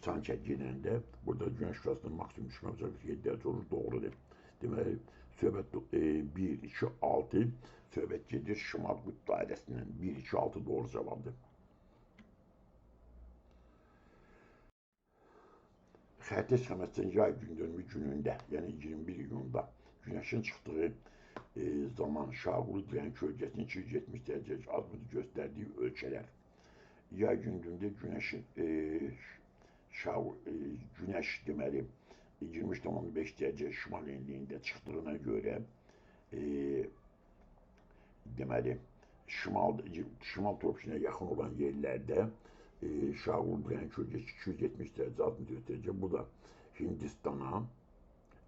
sanki gedəndə, burada Günəş şüasının maksimum düşmə bucağı 47 dərəcə olur, doğrudur. Deməli, söhbət 1, 2, 6, söhbət gedir şimal qüt dairəsindən. 1, 2, 6 doğru cavabdır. Xəritə sxemasının yay gündönümü günündə, yəni 21 iyunda Günəşin çıxdığı zaman şaqulu dirən kölgəsinin 270 dərəcə azimutu göstərdiyi ölkələr. Yay gündüzündə Günəş deməli 23,5 dərəcə şimal enliyində çıxdığına görə deməli şimal tropisinə yaxın olan yerlərdə şaqulu dirən kölgəsi 270 dərəcə azimutu göstərəcək. Bu da Hindistana,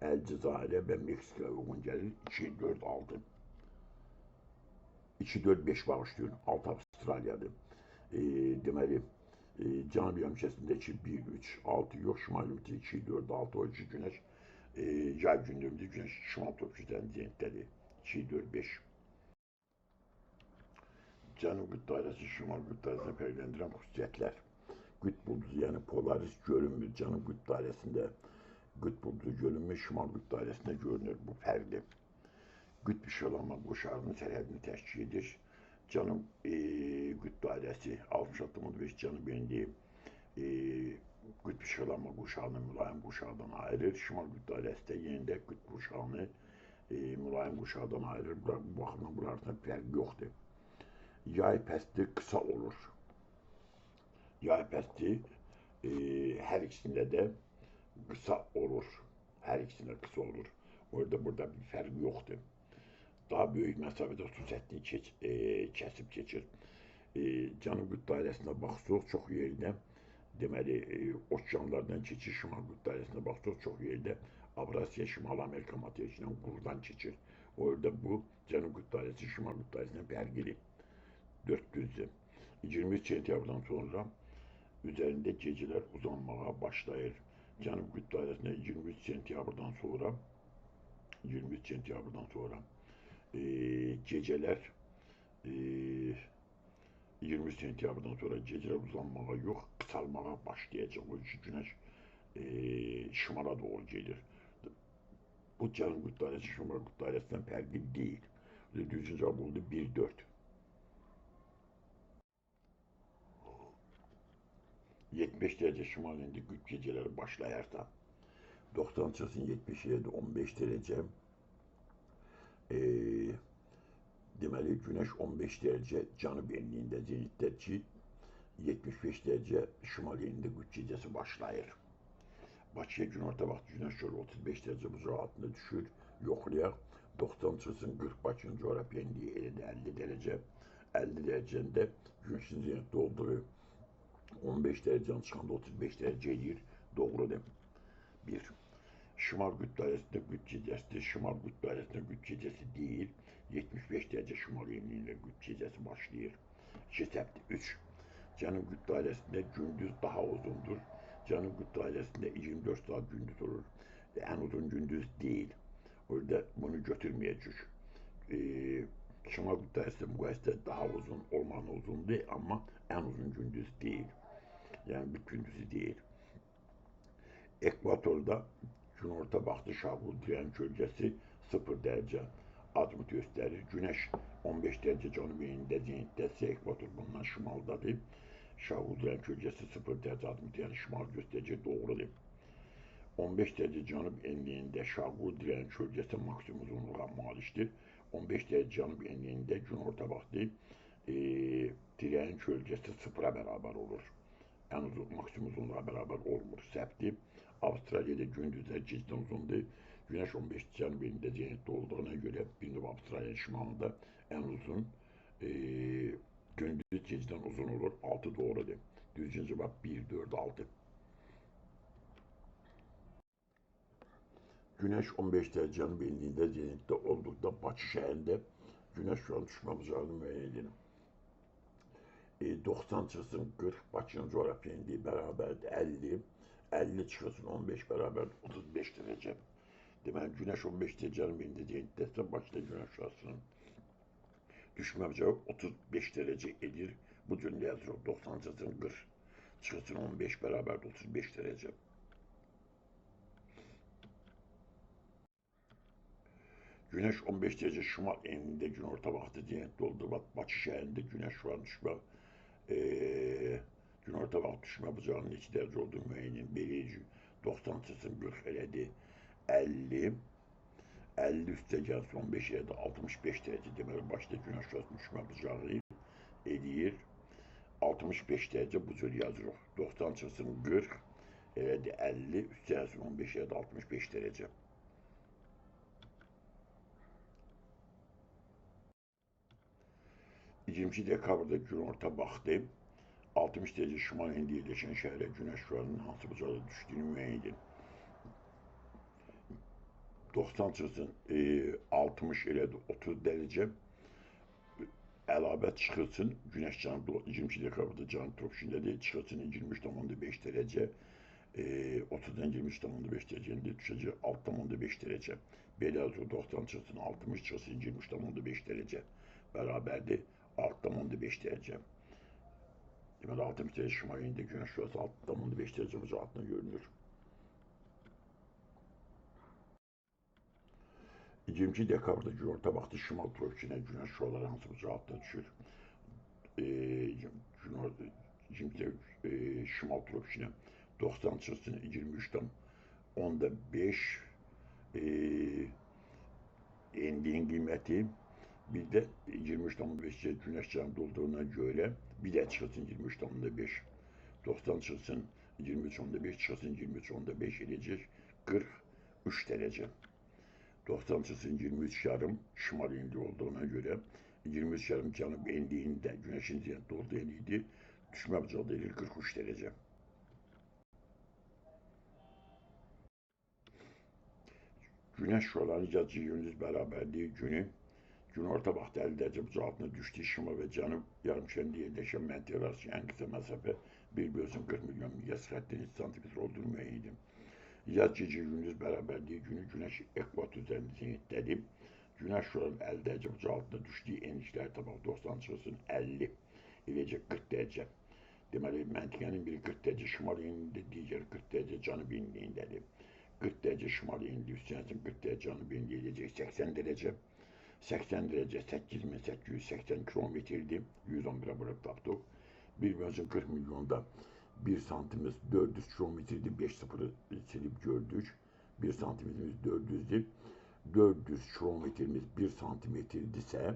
Əlcəzairə və Meksikaya uyğun gəlir. 2, 4, 6. 2, 4, 5 bağışlayın. 6 Avstraliyadır. Deməli, cənub yarımkəsində 2, 1, 3, 6 yox. Şimal yarımkəsində 2, 4, 6. O ki, Günəş yay gündüzündə Günəş şimal tropikdən zendədir. 2, 4, 5. Cənub qüt dairəsi şimal qüt dairəsini fərqləndirən xüsusiyyətlər. Qüt bulduzu, yəni Polaris görünmür cənub qüt dairəsində. Qütbuldu görünmüş şimal qütb dairəsində görünür bu fərqli. Qütb işıqlanma quşağının sərhədini təşkil edir. Cənub qütb dairəsi 66.5 cənub enliyi qütb işıqlanma quşağını mülayim quşaqdan ayırır. Şimal qütb dairəsi də yenə də qütb quşağını mülayim quşaqdan ayırır. Bu baxımdan bunlar arasında fərq yoxdur. Yay fəsli qısa olur. Yay fəsli hər ikisində də qısa olur. Hər ikisində qısa olur. Orada burada bir fərq yoxdur. Daha böyük məsafədə su səthini kəsib keçir. Cənub qütb dairəsinə baxsaq çox yerdə, deməli, okeanlardan keçir, şimal qütb dairəsinə baxsaq çox yerdə Avrasiya, Şimal Amerika materikindən qurdan keçir. Orada bu Cənub qütb dairəsi, şimal qütb dairəsindən fərqlidir. 400'dür. 23 sentyabrdan sonra üzerinde geceler uzanmaya başlayır. Cənub qütb dairəsində 23 sentyabrdan sonra geceler 23 sentyabrdan sonra geceler uzanmaya yox, qısalmaya başlayacaq. O ki güneş şimala doğru gelir. Bu Cənub qütb dairəsi, şimal qütb dairəsindən fərqli deyil. Düzgün cavab oldu 1-4. 75 derece şimal indi qütb geceleri başlayarsa 90 çıxsın 77 15 derece deməli güneş 15 derece cənub enliyində zenitdə ki 75 derece şimal enliyində qütb gecesi başlayır. Bakıya günorta vaxtı güneş şöyle 35 derece bucağı altında düşür. Yoxlayaq 90 çıxsın 40 Bakının coğrafi enliyi elində 50 derece. 50 derecede güneşin zenitdə olduğu 15 dereceden çıxanda 35 derece edir. Doğrudur. 1. Şimal qütb dairəsində qütb gecəsidir. Şimal qütb dairəsində qütb gecesi değil. 75 derece şimal enliyində qütb gecesi başlayır. 2 səbti. 3. Cənub qütb dairəsində gündüz daha uzundur. Cənub qütb dairəsində 24 saat gündüz olur. En uzun gündüz değil. Orada bunu götürmeyecek. Şimal qütb dairəsində müqayisədə daha uzun, orman uzun değil ama en uzun gündüz değil. Yani bir gündüzü değil. Ekvatorda günorta vaxtı Şahbul diren bölgesi 0 derece azimut gösterir. Güneş 15 derece cənub enliyində zenitdəsə, ekvator bundan şimaldadır. Şahbul diren bölgesi 0 derece azimut yani şimal göstərəcək, doğrudur. 15 derece cənub enliyində Şahbul diren bölgesi maksimum uzunluğa malikdir. 15 derece cənub enliyində günorta vaxtı direnin bölgesi 0'a beraber olur. En uzun maksimum uzunluğa beraber olmur. Səbti Avustralya'da gündüzler geceden uzundur. Güneş 15 cənub enliyində zenitdə olduğuna göre bir növ Avustralya şimalında en uzun gündüz geceden uzun olur. 6 doğrudur. Düzgün cevap 1, 4, 6. Güneş 15 derece cənub enliyində zenitdə olduqda Bakı şəhərində güneş şu an düşmə bucağını müəyyən edelim. 90 çıxsın 40 Bakının coğrafi enliyi bərabərdir 50. 50 çıxsın 15 bərabərdir 35 derece. Deməli güneş 15 derece cənub enliyində zenitdəsə Bakıda güneş şüasının düşmə bucağı 35 derece edir. Bu cümlə yazırıq 90 çıxsın 40 çıxsın 15 bərabərdir 35 derece. Güneş 15 derece şimal enliyində günorta vaxtı zenitdə olduğu Bakı şəhərində güneş şu an düşmə günorta vaxtı düşmə bucağının 2 derece olduğu müəyyən edici 90 çıxsın 40 elədi 50 50 üstə gəlsin 15 elədi 65 derece deməli başda güneş şüasının düşmə bucağı edir 65 derece bu cür yazırıq 90 çıxsın 40 elədi 50 üstə gəlsin 15 elədi 65 derece. 22 dekabrda günorta vaxtı 60 derece şimal enliyində yerləşən şəhərə güneş şüasının hansı bucaqda düşdüyünü müəyyən edin. 90 çıxsın 60 elədi 30 derece əlavə çıxılsın güneş cənub 22 dekabrda cənub tropikindədir çıxılsın 23,5 derece 30'dan 23,5 derecede düşəcək 6,5 derece. Belə yazılır 90 çıxsın 60 çıxsın 23,5 derece bərabərdir 6,5 derece. Deməli 60 derece şimal enliyində güneş şüası 6,5 derece bucağı altında görünür. 22 dekabrda günorta vaxtı şimal tropikine günəş şüaları hansı bucaqda düşür? Günorta 20 şimal tropikine 90 çıxsın 23'ten 10'da 5 endiğin kıymeti bir de 23,5'e güneş canlı olduğuna göre bir de çıksın 23,5 90 çıksın 23,5 çıksın 23,5 edecek 43 derece. 90 çıksın 23 yarım şimal indi olduğuna göre 23 yarım canım indiğinde güneşin ziyade olduğu eliydi. Düşme bucağı değil 43 derece. Güneş şuaları gece gündüz beraberliği günü gün orta vaxtı 50 derece bucağı altına düştüğü şimal ve canıb yarımşarında yerleşen məntiqə arası en kısa mesafe 1/40 milyon milyas xəttinin santimetr olduğunu müəyyən edin. Yaz gece gündüz beraberliği günü güneş ekvator üzerinde zenitlədi. Güneş şuaların 50 derece bucağı altına düştüğü enişler tabaq 90 çıxsın 50 eləcək 40 derece. Deməli məntiqənin biri 40 derece şimal enində, digəri 40 derece canıb enliyindədir. 40 derece şimal indi, üstüne 40 derece canıb indi eləcək 80 derece. 80 derece 8880 kilometrdi. 111'e bölüp taptık. 1,40 milyonda 1 santimiz 400 kilometrdi. 5 sıfırı silip gördük. 1 santimetrimiz 400'dü. 400 kilometremiz 1 santimetrdi ise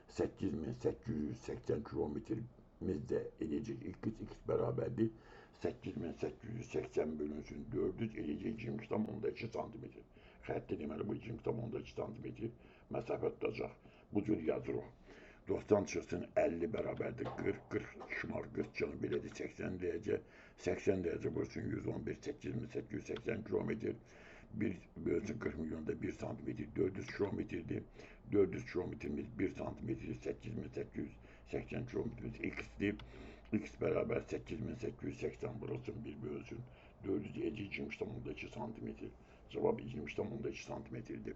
8880 kilometremiz de edecek x beraberdi. 8880 bölünsün 400 edecek 20,2 santimetre. Xətti deməli bu 20,2 santimetre mesafe tutacaq. Bu cür yazırıq. 90 çıxsın 50 bərabərdir 40, 40 şimal 40 canı belədir 80 derece. 80 derece bursun 111, 8880 kilometre. 1 bölsün 40 milyonda 1 santimetre 400 kilometrdir. 400 kilometremiz 1 santimetre 8880 kilometremiz x'dir. X beraber 8880 burası 1 bölsün 450 20,2 santimetre. Cevap 20,2 santimetredir.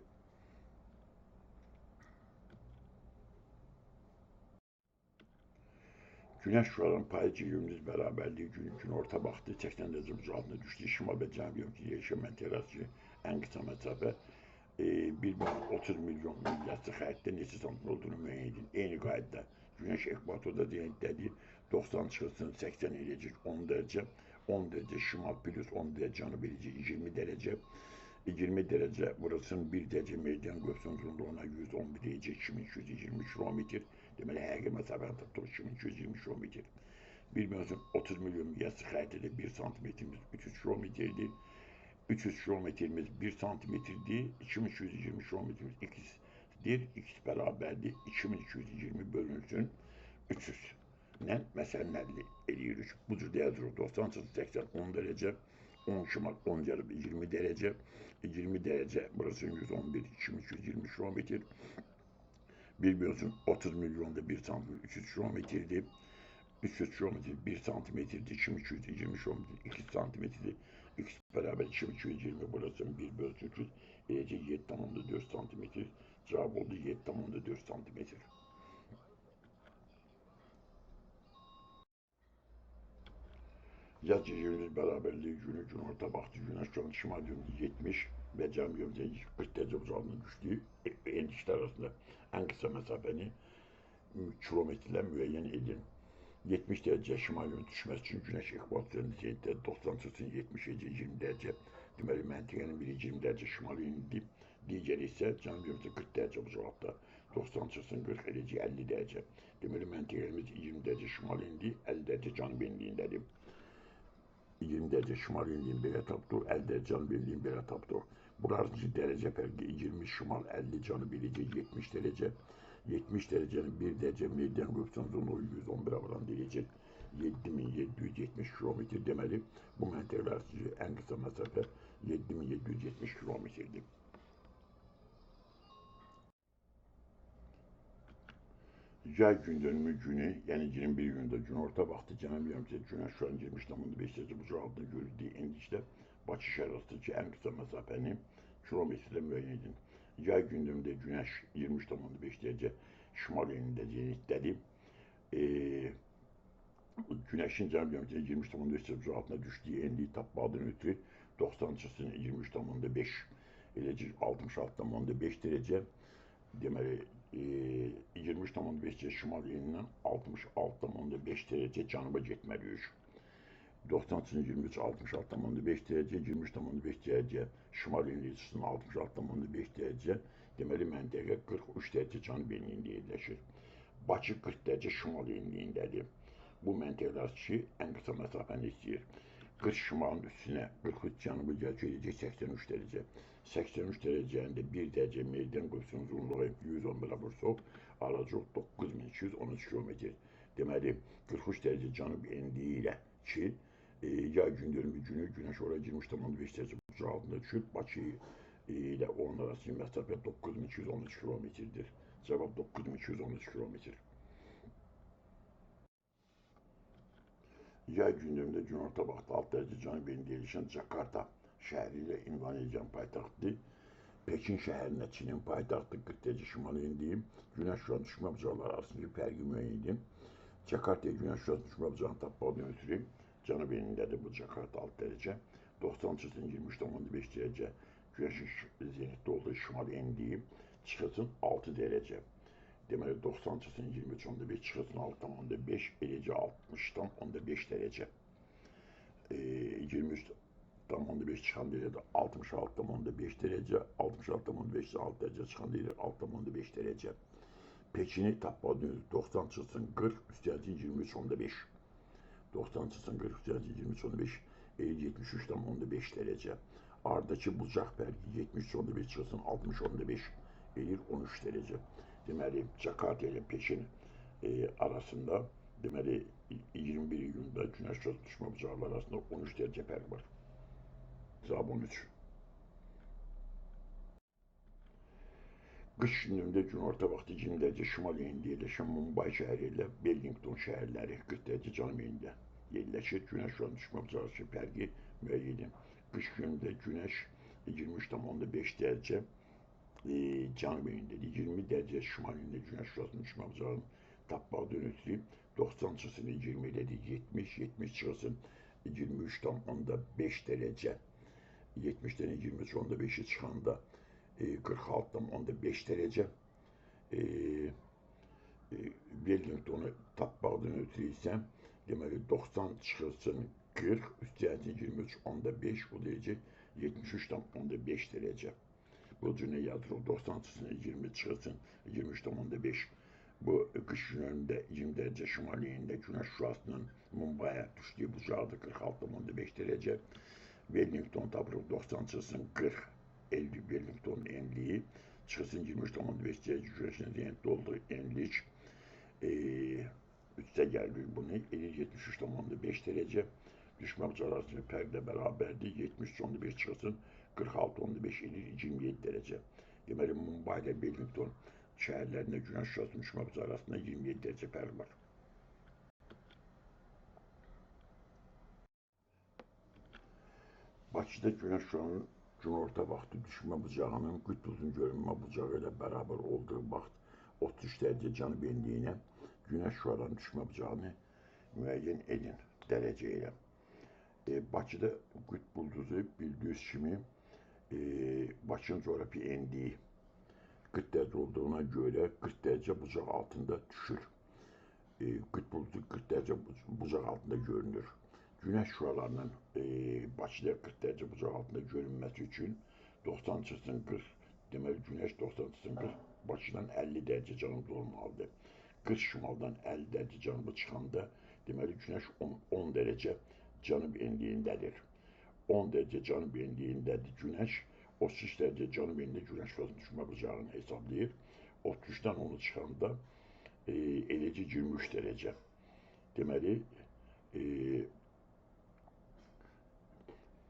Güneş şuaların paycı gündüz beraberliği gün orta vaxtı 80 derece bucağında düştüğü şimal ve cənub yönü yerleşen menteğrası en kısa mesafe 1,30 milyon milyası xəttdə neçə santim olduğunu müəyyən edin. Eyni qaydada güneş ekvatorda zenitlədi 90 çıxsın 80 eləcək 10 derece 10 derece şimal plus 10 derece cənub eləcək 20 derece 20 derece burasının 1 derece meridian göğsün uzunluğuna 111 derece 2220 kilometre. Deməli həqiqi məsafəni tutduq 2220 kilometre. 1,30 milyon milyası xəttədə 1 santimetrimiz 300 kilometrdir. 300 kilometrimiz 1 santimetrdir. 2220 kilometrimiz x'dir. X bərabərdir. 2220 bölünsün 300. Nə məsələn əlli eləyirik. Bu cür yazırıq 90 80 10 derece 10 şimal 10 yarım 20 derece 20 derece burası 111 2220 kilometre 1,30 milyonda 1 santimetre 300 kilometredi 300 kilometre 1 santimetredi 2220 kilometre 2 santimetredi x beraber 2220 burası 1/300 eləcə 7,4 santimetre cevap oldu 7,4 santimetre. Yaz gündüz beraberliği günü gün orta vaxtı güneş şu an şimal yönü 70 ve cənub yönü 40 derece uzağına düştüğü endişler arasında en kısa mesafeni kilometreyle müəyyən edin. 70 derece şimal yönü düşmesi için güneş ekvatorunda 90 çıxsın 70 20 derece. Deməli məntiqənin biri 20 derece şimal indi. Digəri isə cənub yönü 40 derece uzaqda. 90 çıxsın 40 eləcək 50 derece. Deməli məntiqəmiz 20 derece şimal indi, 50 derece cənub indiyindədir. 20 derece şimal indiğin belə tapdıq, 50 derece cənub indiğin belə tapdıq. Burası derece fərqi 20 şimal 50 cənub eləcək 70 derece. 70 derecenin 1 derece meridian göğsün uzunluğu 111'e varan derece 7770 kilometre deməli bu məntiqlər arası en kısa mesafe 7770 kilometredir. Yay gün dönümü günü yani 21 günde gün orta vaxtı cənub yönümüzdə güneş şu an 23,5 derece bucağında görüldüğü endişdə Bakı şəhər arasındakı en kısa mesafəni kilometrede müəyyən edin. Yay gündüzünde güneş 23,5 derece şimal yönünde zenitlədi. Güneşin cənub yönümüzdə 23,5 derece altına düşdüyü enliyi tapmadığını ötürü 90 çıxsın 23,5 eləcə 66,5 dərəcə, deməli 23,5 derece şimal yönündən 66,5 derece cənuba getməliyik. 90-23 66,5 derece, 23,5 derece şimal yönlüyüsünün 66,5 derece, deməli məntəqə 43 derece cənub enliyində yerləşir. Bakı 40 derece şimal enliyindədir. Bu məntəqələr ki, ən qısa məsafəni istəyir. 40 şimalın üstünə 43 cənubu gələcək 83 derece. 83 derecəndə 1 derece meydan qüvvəsinin uzunluğu 111'e vursaq, alacaq 9213 kilometr. Deməli, 43 derece cənub enliyi ilə ki, yay gündürümü günü güneş oraya 23,5 derece bucaq altında düşür. Bakı ile onun arasındaki mesafe 9213 kilometrdir. Cevap 9213 kilometr. Yay gündürümdə günorta vaxtı 6 derece cənub enliyi yerləşən Jakarta şəhəri ilə İndoneziyanın paytaxtı, Pekin şəhərinə Çinin paytaxtı 40 derece şimal enliyi, güneş şüan düşmə bucaqları arasındaki fərqi müəyyəndir. Jakarta'ya güneş şüan düşmə bucağını tapmadığını ötürü cənub enlindədir bu Jakarta 6 derece. 90 çıxısının 23,5 derece güneşin zenitdə olduğu şimal enliyi çıxısın 6 derece. Deməli 90 çıxısının 23,5 çıxısının 6,5 eləcə 60,5 derece. 23,5 çıxan derece 66,5 derece, 66,5 6 derece çıxan derece 6,5 derece. Pekin'i tapmadığınız 90 çıxısın 40 üstəlik 23,5. 90 çıxısın 40 üstəlik 23,5 73,5 derece. Aradaki bucaq fərqi 73,5 çıxısın 60,5 elir 13 derece. Deməli, Jakarta ile Pekin arasında deməli 21 iyunda güneş düşmə bucaqları arasında 13 derece fərq var. Cevap 13. Qış gündüzdə günorta vaxtı 20 derece şimal enliyində yerləşən Mumbai şəhəri ilə Wellington şəhərləri 40 derece cənub enliyində yerləşir. Güneş şüan düşmə bucağı arasındakı fərqi müəyyəndir. Qış gündüzdə güneş 23,5 derece cənub enliyindədir. 20 derece şimal enliyində güneş şüasının düşmə bucağının tapmadığını ötürü 90 çıxısını 20 elədi 70, 70 çıxısın 23,5 derece. 70'den 23,5'i çıxanda 46,5 derece. Wellington'u tapmadığını ötürü isə deməli 90 çıxısın 40, üstəlik 23,5 o derece 73,5 derece. Bu cümle yazılır 90 çıxısın 20 çıxısın 23,5. Bu qış günlərində 20 derece şimaliyində güneş şüasının Mumbai'ye düşdüyü bucaqdır 46,5 derece. Wellington tapırıq 90 çıxısın 40 Wellington'un enliyi çıxısın 23,5 derece güneşin zenitdə olduğu enlik üstə gəlir bunu 73,5 derece düşmə bucağı arasında fərqlə bərabərdir 73,5 çıxısın 46,5 elir 27 derece. Deməli Mumbai ile Wellington şəhərlərində güneş şüasının düşmə bucağı arasında 27 derece fərq var. Bakıda güneş şüanın günorta vaxtı düşmə bucağının qütbün görünmə bucağı ilə bərabər olduğu vaxt 33 derece cənub enliyinə güneş şüalarının düşmə bucağını müəyyən edin dərəcə ilə. Bakıda qütb ulduzu bildiğiniz kimi Bakının coğrafi enliyi 40 derece olduğuna göre 40 derece bucaq altında düşür. Qütb ulduzu 40 derece bucaq altında görünür. Güneş şüalarının Bakıda 40 derece bucaq altında görünməsi üçün 90 çıxısın 40, deməli güneş 90 çıxısın 40, Bakıdan 50 derece cənubda olmalıdır. 40 şimaldan 50 derece cənuba çıxanda deməli güneş 10 derece cənub enliyindədir. 10 derece cənub enliyindədir güneş, 33 derece cənub enliyində güneş şüasının düşmə bucağını hesablayır. 33'dən 10'u çıxanda eləcə 23 derece. Deməli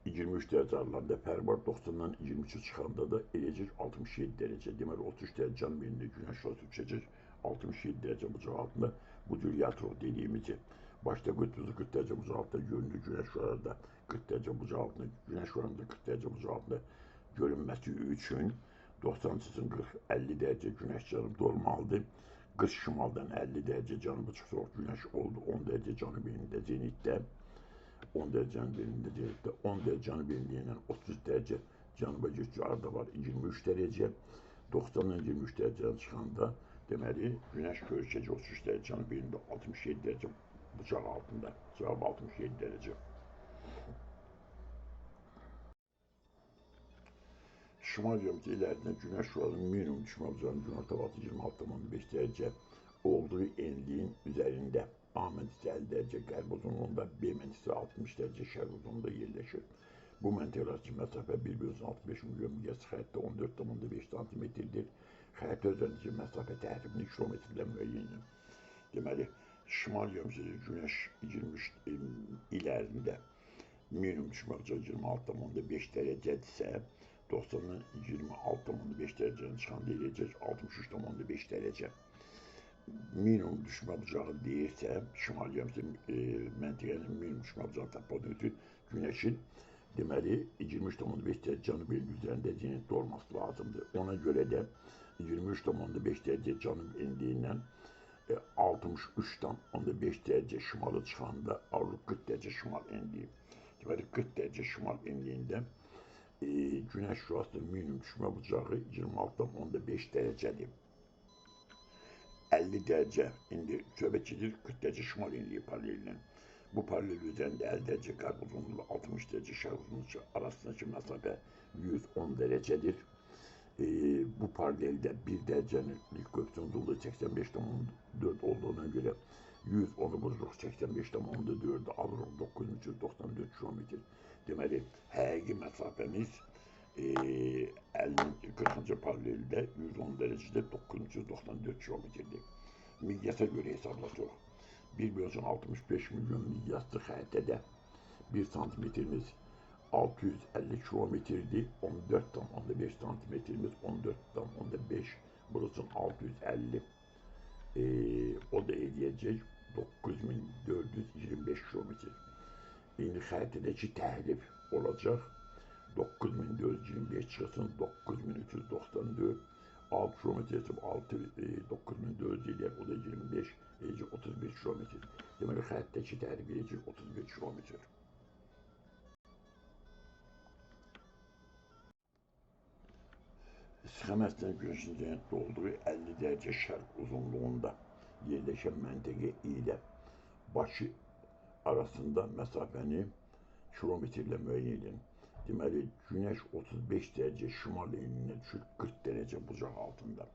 23 derece aralarında fərq var. 90'dan 23'e çıxanda da eləcək 67 derece. Deməli 33 derece cənub enliyində güneş şüası düşəcək 67 derece bucaq altında. Bu cür yatırıq dediyimizi başta qütbüzü 40 derece bucaq altında görünür. Güneş şüalarında 40 derece bucaq altında, güneş şüalarında 40 derece bucaq altında görünməsi üçün 90 çıxısın 40, 50 derece güneş cənubda olmalıdır. 40 şimaldan 50 derece cənuba çıxsaq güneş oldu 10 derece cənub enliyində zenitdə. 10 derece cənub enliyində zenitdə, 10 derece cənub enliyindən 30 derece Cənuba geçici arada var 23 dərəcə. 90'dan 23 dereceden çıxanda deməli Güneş görüşəcək 33 dərəcənin birində 67 dərəcə bucaq altında. Cavab 67 dərəcə. Şimal yarımkü ileride Güneş şuanın minimum düşme bucağının günorta batı 26,5 derece olduğu enliğin üzerinde A menisi 50 derece qərb uzunluğunda, B menisi 60 derece şərq uzunluğunda yerleşir. Bu məntəqə arası məsafə 1,65 milyon mil xəttdə 14,5 santimetrdir. Xətt üzərindəki məsafə təxminən kilometrlə müəyyəndir. Deməli, şimal yarımkürədə Güneş 23 ilərində minimum düşmə bucağı 26,5 dərəcədirsə, 90'dan 26,5 dereceden çıxan deyiləcək 63,5 derece. Minimum düşmə bucağı deyirsə, şimal yarımkürə məntəqənin minimum düşmə bucağı tapmadığı Güneşin deməli 23,5 derece canıb elinin üzərində zenitdə olması lazımdır. Ona görə də 23,5 derece canıb endiğindən 63,5 derece şimalı çıxanda 40 derece şimal endiği. Deməli 40 derece şimal endiğində Güneş şüası minimum düşmə bucağı 26,5 derecedir. 50 derece indi söhbət gedir 40 derece şimal endiği paralelindən. Bu paralel üzerinde 50 derece qərb uzunluğu 60 derece şərq uzunluğu arasındaki mesafe 110 derecedir. Bu paralelde 1 derecenin koefisiyonu uzunluğu 85,4 olduğuna göre 110'u vururuq 85,4'ü alırıq 9394 kilometr. Deməli, həqiqi məsafəmiz 40. paralelde 110 derecede 994 kilometrdir. Miqyasa göre hesablasaq. 1,65 milyon mil yastı xəritədə 1 santimetrimiz 650 kilometrdir. 14,5 santimetrimiz 14,5 burası 650. O da eləyəcək 9425 kilometr. İndi xəritədəki təhrif olacaq. 9425 çıxsın 9394 6 kilometre 9400 eləyər, o da 25 35 kilometr. Deməli xəttdəki təhrif eləyəcək 35 kilometr. Sxeməsinin Güneşin zenitdə olduğu 50 derece şərq uzunluğunda yerləşən məntəqə ilə Bakı arasında məsafəni kilometrlə müəyyən edin. Deməli, Güneş 35 derece şimal eğilimine düşür 40 derece bucaq altında.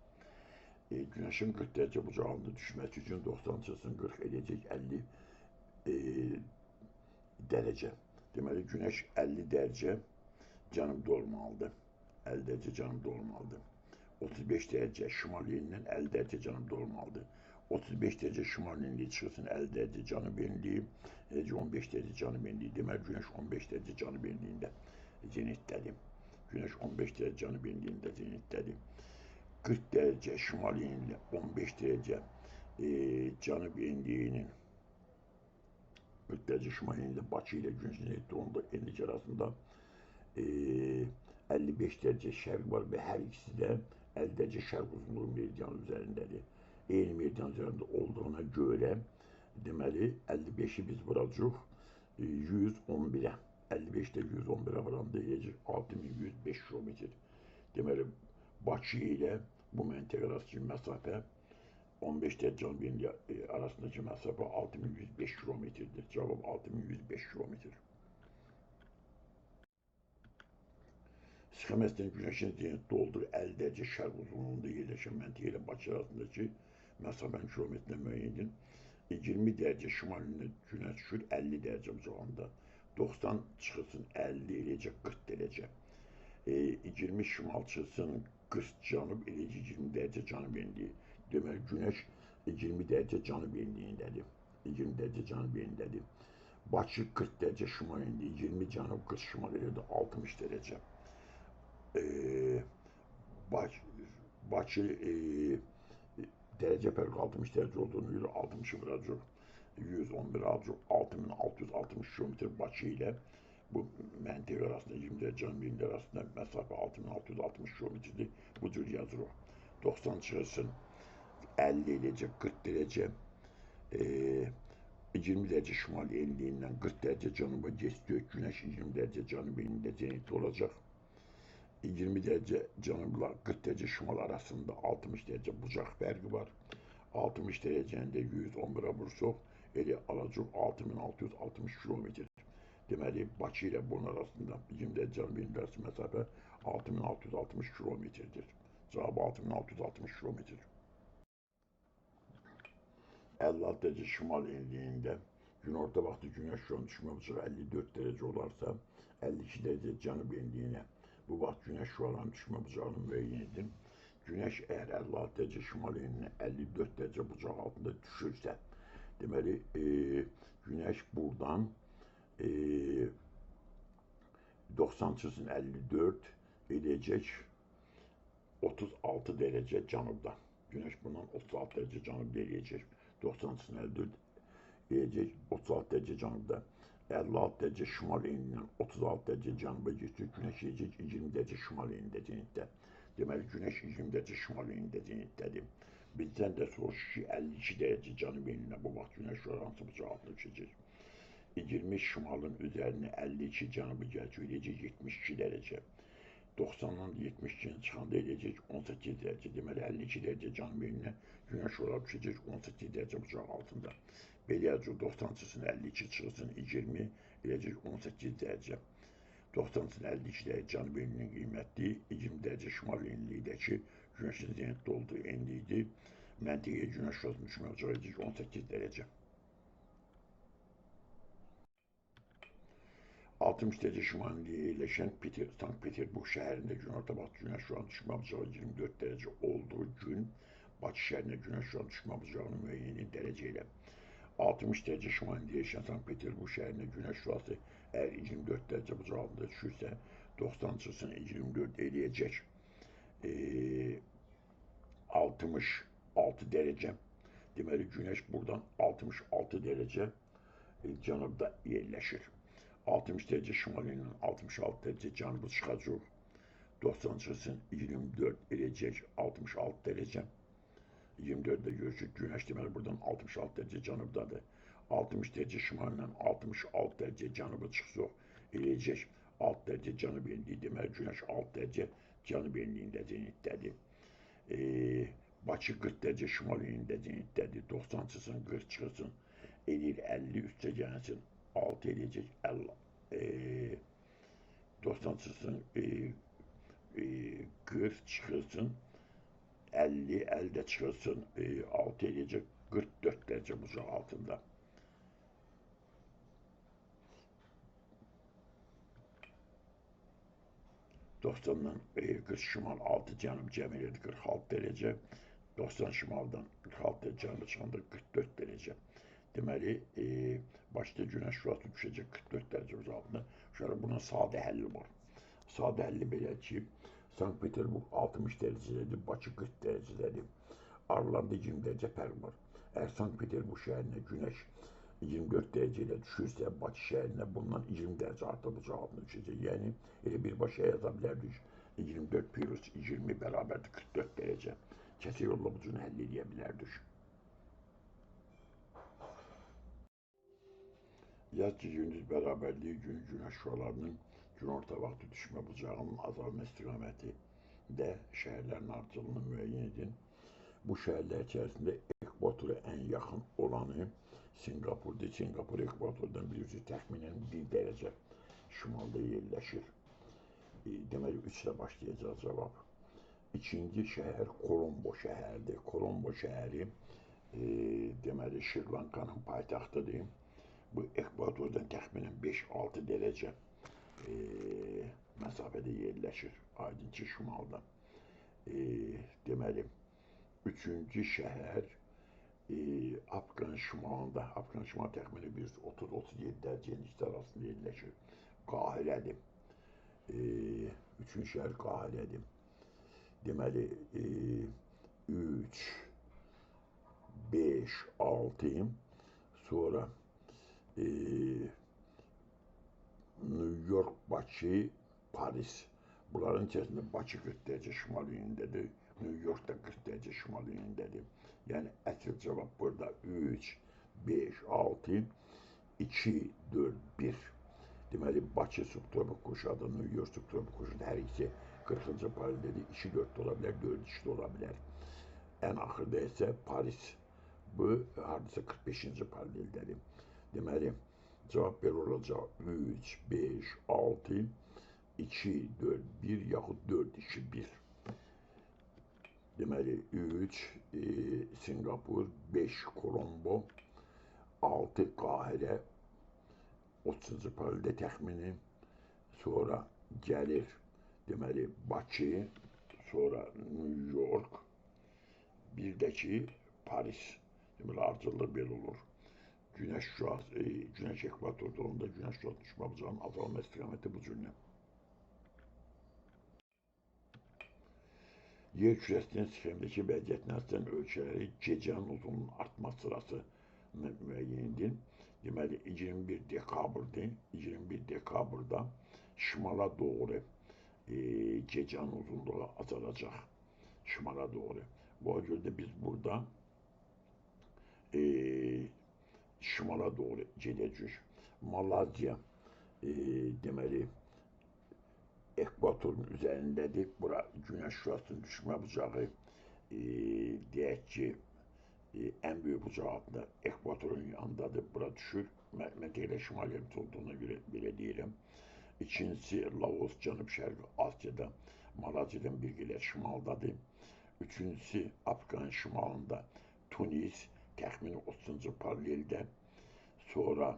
Güneşin 40 derece bucaq altında düşməsi üçün 90 çıxsın 40 edəcək 50 derece. Deməli, Güneş 50 derece cənubda olmalıdır. 50 derece cənubda olmalıdır. 35 derece şimal eğilimdən 50 derece cənubda olmalıdır. 35 derece şimal enliği çıxsın 50 derece cənub enliği, 15 derece cənub enliği. Deməli, Güneş 15 derece cənub enliğində zenitdədir. Güneş 15 derece cənub enliğində zenitdədir. 40 derece şimal enliği 15 derece cənub enliğinin 40 derece şimal enliğinde Bakı ile Güneşin zenitdə olduğu enlik arasında 55 derece şərq var ve her ikisi de 50 derece şərq uzunluğu meridyan üzərindədir. Eyni meridyan üzərində olduğuna göre deməli 55'i biz vuracaq 111'e. 55'te 111'e varanda eləyəcək 6105 kilometr. Deməli Bakı ile bu məntəqə arasındakı məsafə 15 derece cənub enliği arasındakı məsafə 6105 kilometrdir. Cavab 6105 kilometr. Sxeməsinin Güneşin zenitdə olduğu 50 derece şərq uzunluğunda yerləşən məntəqə ilə Bakı arasındakı məsafəni kilometrlə müəyyən edin. 20 derece şimalində Güneş düşür 50 derece bucağında. 90 çıxsın 50 eləyəcək 40 derece. 20 şimal çıxsın 40 cənub eləyəcək 20 derece cənub enliği. Deməli Güneş 20 derece cənub enliğindədir. 20 derece cənub enliğindədir. Bakı 40 derece şimal enliği 20 cənub 40 şimal eləyəcək 60 derece. Bakı derece fərqi 60 derece olduğunu göre 60'ı vuracaq. 111 alacaq 6660 kilometre Bakı ile bu məntəqə arasında 20 derece cənub enliği arasında məsafə 6660 kilometrdir. Bu cür yazırıq. 90 çıxsın 50 eləyəcək 40 derece. 20 derece şimal enliğindən 40 derece cənuba geçiyor. Güneş 20 derece cənub enliğində zenitdə olacaq. 20 derece cənubla 40 derece şimal arasında 60 derece bucaq fərqi var. 60 derecəni də 111'ə vursaq, elə alacaq 6660 kilometr. Deməli, Bakı ilə bunun arasında 20 derece cənub arası məsafə 6660 kilometrdir. Cavab 6660 kilometr. 56 derece şimal enliyində günorta vaxtı güneş şu an düşmə bucağı 54 derece olarsa, 52 derece cənub enliyinə bu vaxt güneş şüalarının düşmə bucağını müəyyən edin. Güneş eğer 56 derece şimal enline 54 derece bucaq altında düşürsə, deməli güneş buradan 90 çizin 54 edəcək 36 derece cənubda. Güneş bundan 36 derece cənubda eləyəcək. 90 çizin 54 eləyəcək 36 derece cənubda. 56 derece şimal enindən 36 derece cənuba getsə, güneş eləyəcək 20 derece şimal enində zenitdə. Deməli, güneş 20 derece şimal enində zenitdədir. Bizdən də soruş ki, 52 derece cənub eninə bu vaxt güneş hansı bucağı altında düşəcək. 20 şimalın üzərinə 52 cənubu gəlsə eləyəcək 72 derece. 90'dan 72'nin çıxanda eləyəcək 18 derece. Deməli, 52 derece cənub eninə güneş olaraq düşəcək 18 derece bucaq altında. Beləcə 90 çıxsın 52 çıxsın 20 eləyəcək 18 derece. 90 çıxsın 52 derece cənub eninin qiymətli 20 derece şimal enliyidəki güneşin zenitdə olduğu enliydi. Məntiqə güneş şurasının düşmə bucağı eləyəcək 18 derece. 60 derece şimalinde yerleşen Sankt Petersburg şehrinde günorta vaxtı güneş şu an düşmə bucağı 24 derece olduğu gün Bakı şehrinde güneş şu an düşmə bucağını müəyyən dereceyle 60 derece şimalinde yerleşen Sankt Petersburg şehrinde güneş şurası eğer 24 derece bucağında düşürsə 90 çıxsın 24 eləyəcək 66 derece. Deməli güneş buradan 66 derece cənubda yerləşir. 60 derece şimalindən 66 derece cənubu çıxacaq. 90 çıxsın 24 eləyəcək 66 derece. 24'de görüşük güneş deməli buradan 66 derece cənubdadır. 60 derece şimalindən 66 derece cənubu çıxsaq eləyəcək 6 derece cənub enliyi deməli güneş 6 derece cənub enliyində zenitdədir. Bakı 40 derece şimal enliyində zenitdədir. 90 çıxsın 40 çıxsın eləyir 50 üstə gəlsin 6 eləyəcək 50 90 çıxsın 40 çıxılsın 50 elde çıxılsın 6 eləyəcək 44 derece bucaq altında. Doksandan 40 şimal 6 cənub cəmi edir 46 derece. 90 şimaldan 46 derece cənuba çıxanda 44 derece. Deməli, başta güneş şurası düşəcək 44 derece uzaqlığında. Şöyle bunun sadə həlli var. Sadə həlli belə ki, Sankt Petersburg 60 derecədir, Bakı 40 derecədir. Aralarında 20 derece fərq var. Eğer Sankt Petersburg şehrine güneş 24 dereceyle düşürsə, Bakı şehrine bundan 20 derece artı bucağı altında düşəcək. Yəni, elə birbaşa yaza bilərdik. 24 plus 20 bərabərdir 44 derece. Kəsə yolla bucunu həll edə bilərdik. Yaz ki gündüz bərabərliyi günü güneş şüalarının günorta vaxtı düşmə bucağının azalma istiqaməti də şəhərlərin artçılığını müəyyən edin. Bu şəhərlər içərisində ekvatora ən yaxın olanı Singapur'dur. Singapur ekvatordan bilirsiniz təxminən 1 derece şimalda yerləşir. Deməli 3 ilə başlayacaq cavab. İkinci şəhər Kolombo şəhəridir. Kolombo şəhəri deməli Şri Lankanın paytaxtıdır. Bu ekvatordan təxminən 5-6 derece məsafədə yerləşir. Aydın ki şimalda. Deməli üçüncü şəhər Afqan şimalında, Afqan şimal təxminən 30-37 derece enlikdə arasında yerləşir. Qahirədir. Üçüncü şəhər Qahirədir. Deməli 3, 5, 6 sonra New York, Bakı, Paris. Bunların içerisinde Bakı 40 derece şimal yönündedir. New York'ta 40 derece şimal yönündedir. Yani əsl cevap burada 3, 5, 6, 2, 4, 1. Deməli Bakı subtropik quşağı, New York subtropik quşağı hər ikisi 40. paralelde 2-4 də ola bilər, 4-2 də ola bilər. Ən axırda isə Paris. Bu hardasa 45-ci paraleldədir. Deməli, cavab belə olacaq 3, 5, 6, 2, 4, 1 yaxud 4, 2, 1. Deməli, 3 Singapur, 5 Kolombo, 6 Qahirə, 30-cu paraleldə təxmini, sonra gəlir, deməli, Bakı, sonra New York, bir də ki, Paris. Deməli, ardıcıllıq belə olur. Günəş ekvatorda onda günəş şüası düşmə bucağının azalma istiqaməti bu cürlə. Yer kürəsinin sxemdəki vəziyyətinə əsasən ölçüləri gecənin uzunluğunun artma sırası müəyyən edin. Deməli, 21 dekabrdır. 21 dekabrda şimala doğru gecənin uzunluğu azalacaq. Şimala doğru. Bu görə də biz burada şimala doğru gedəcək. Malayziya deməli ekvatorun üzərindədir. Bura günəş şüasının düşmə bucağı deyək ki, ən böyük bucağı adlı ekvatorun yanındadır. Bura düşür. Məntəqədə şimal yarımçı olduğuna görə belə deyirəm. İkincisi Laos, Cənub-Şərqi Asiyada, Malayziyadan bir qədər şimaldadır. Üçüncüsü Afrikanın şimalında Tunis, təxmini 30-cu paraleldə. Sonra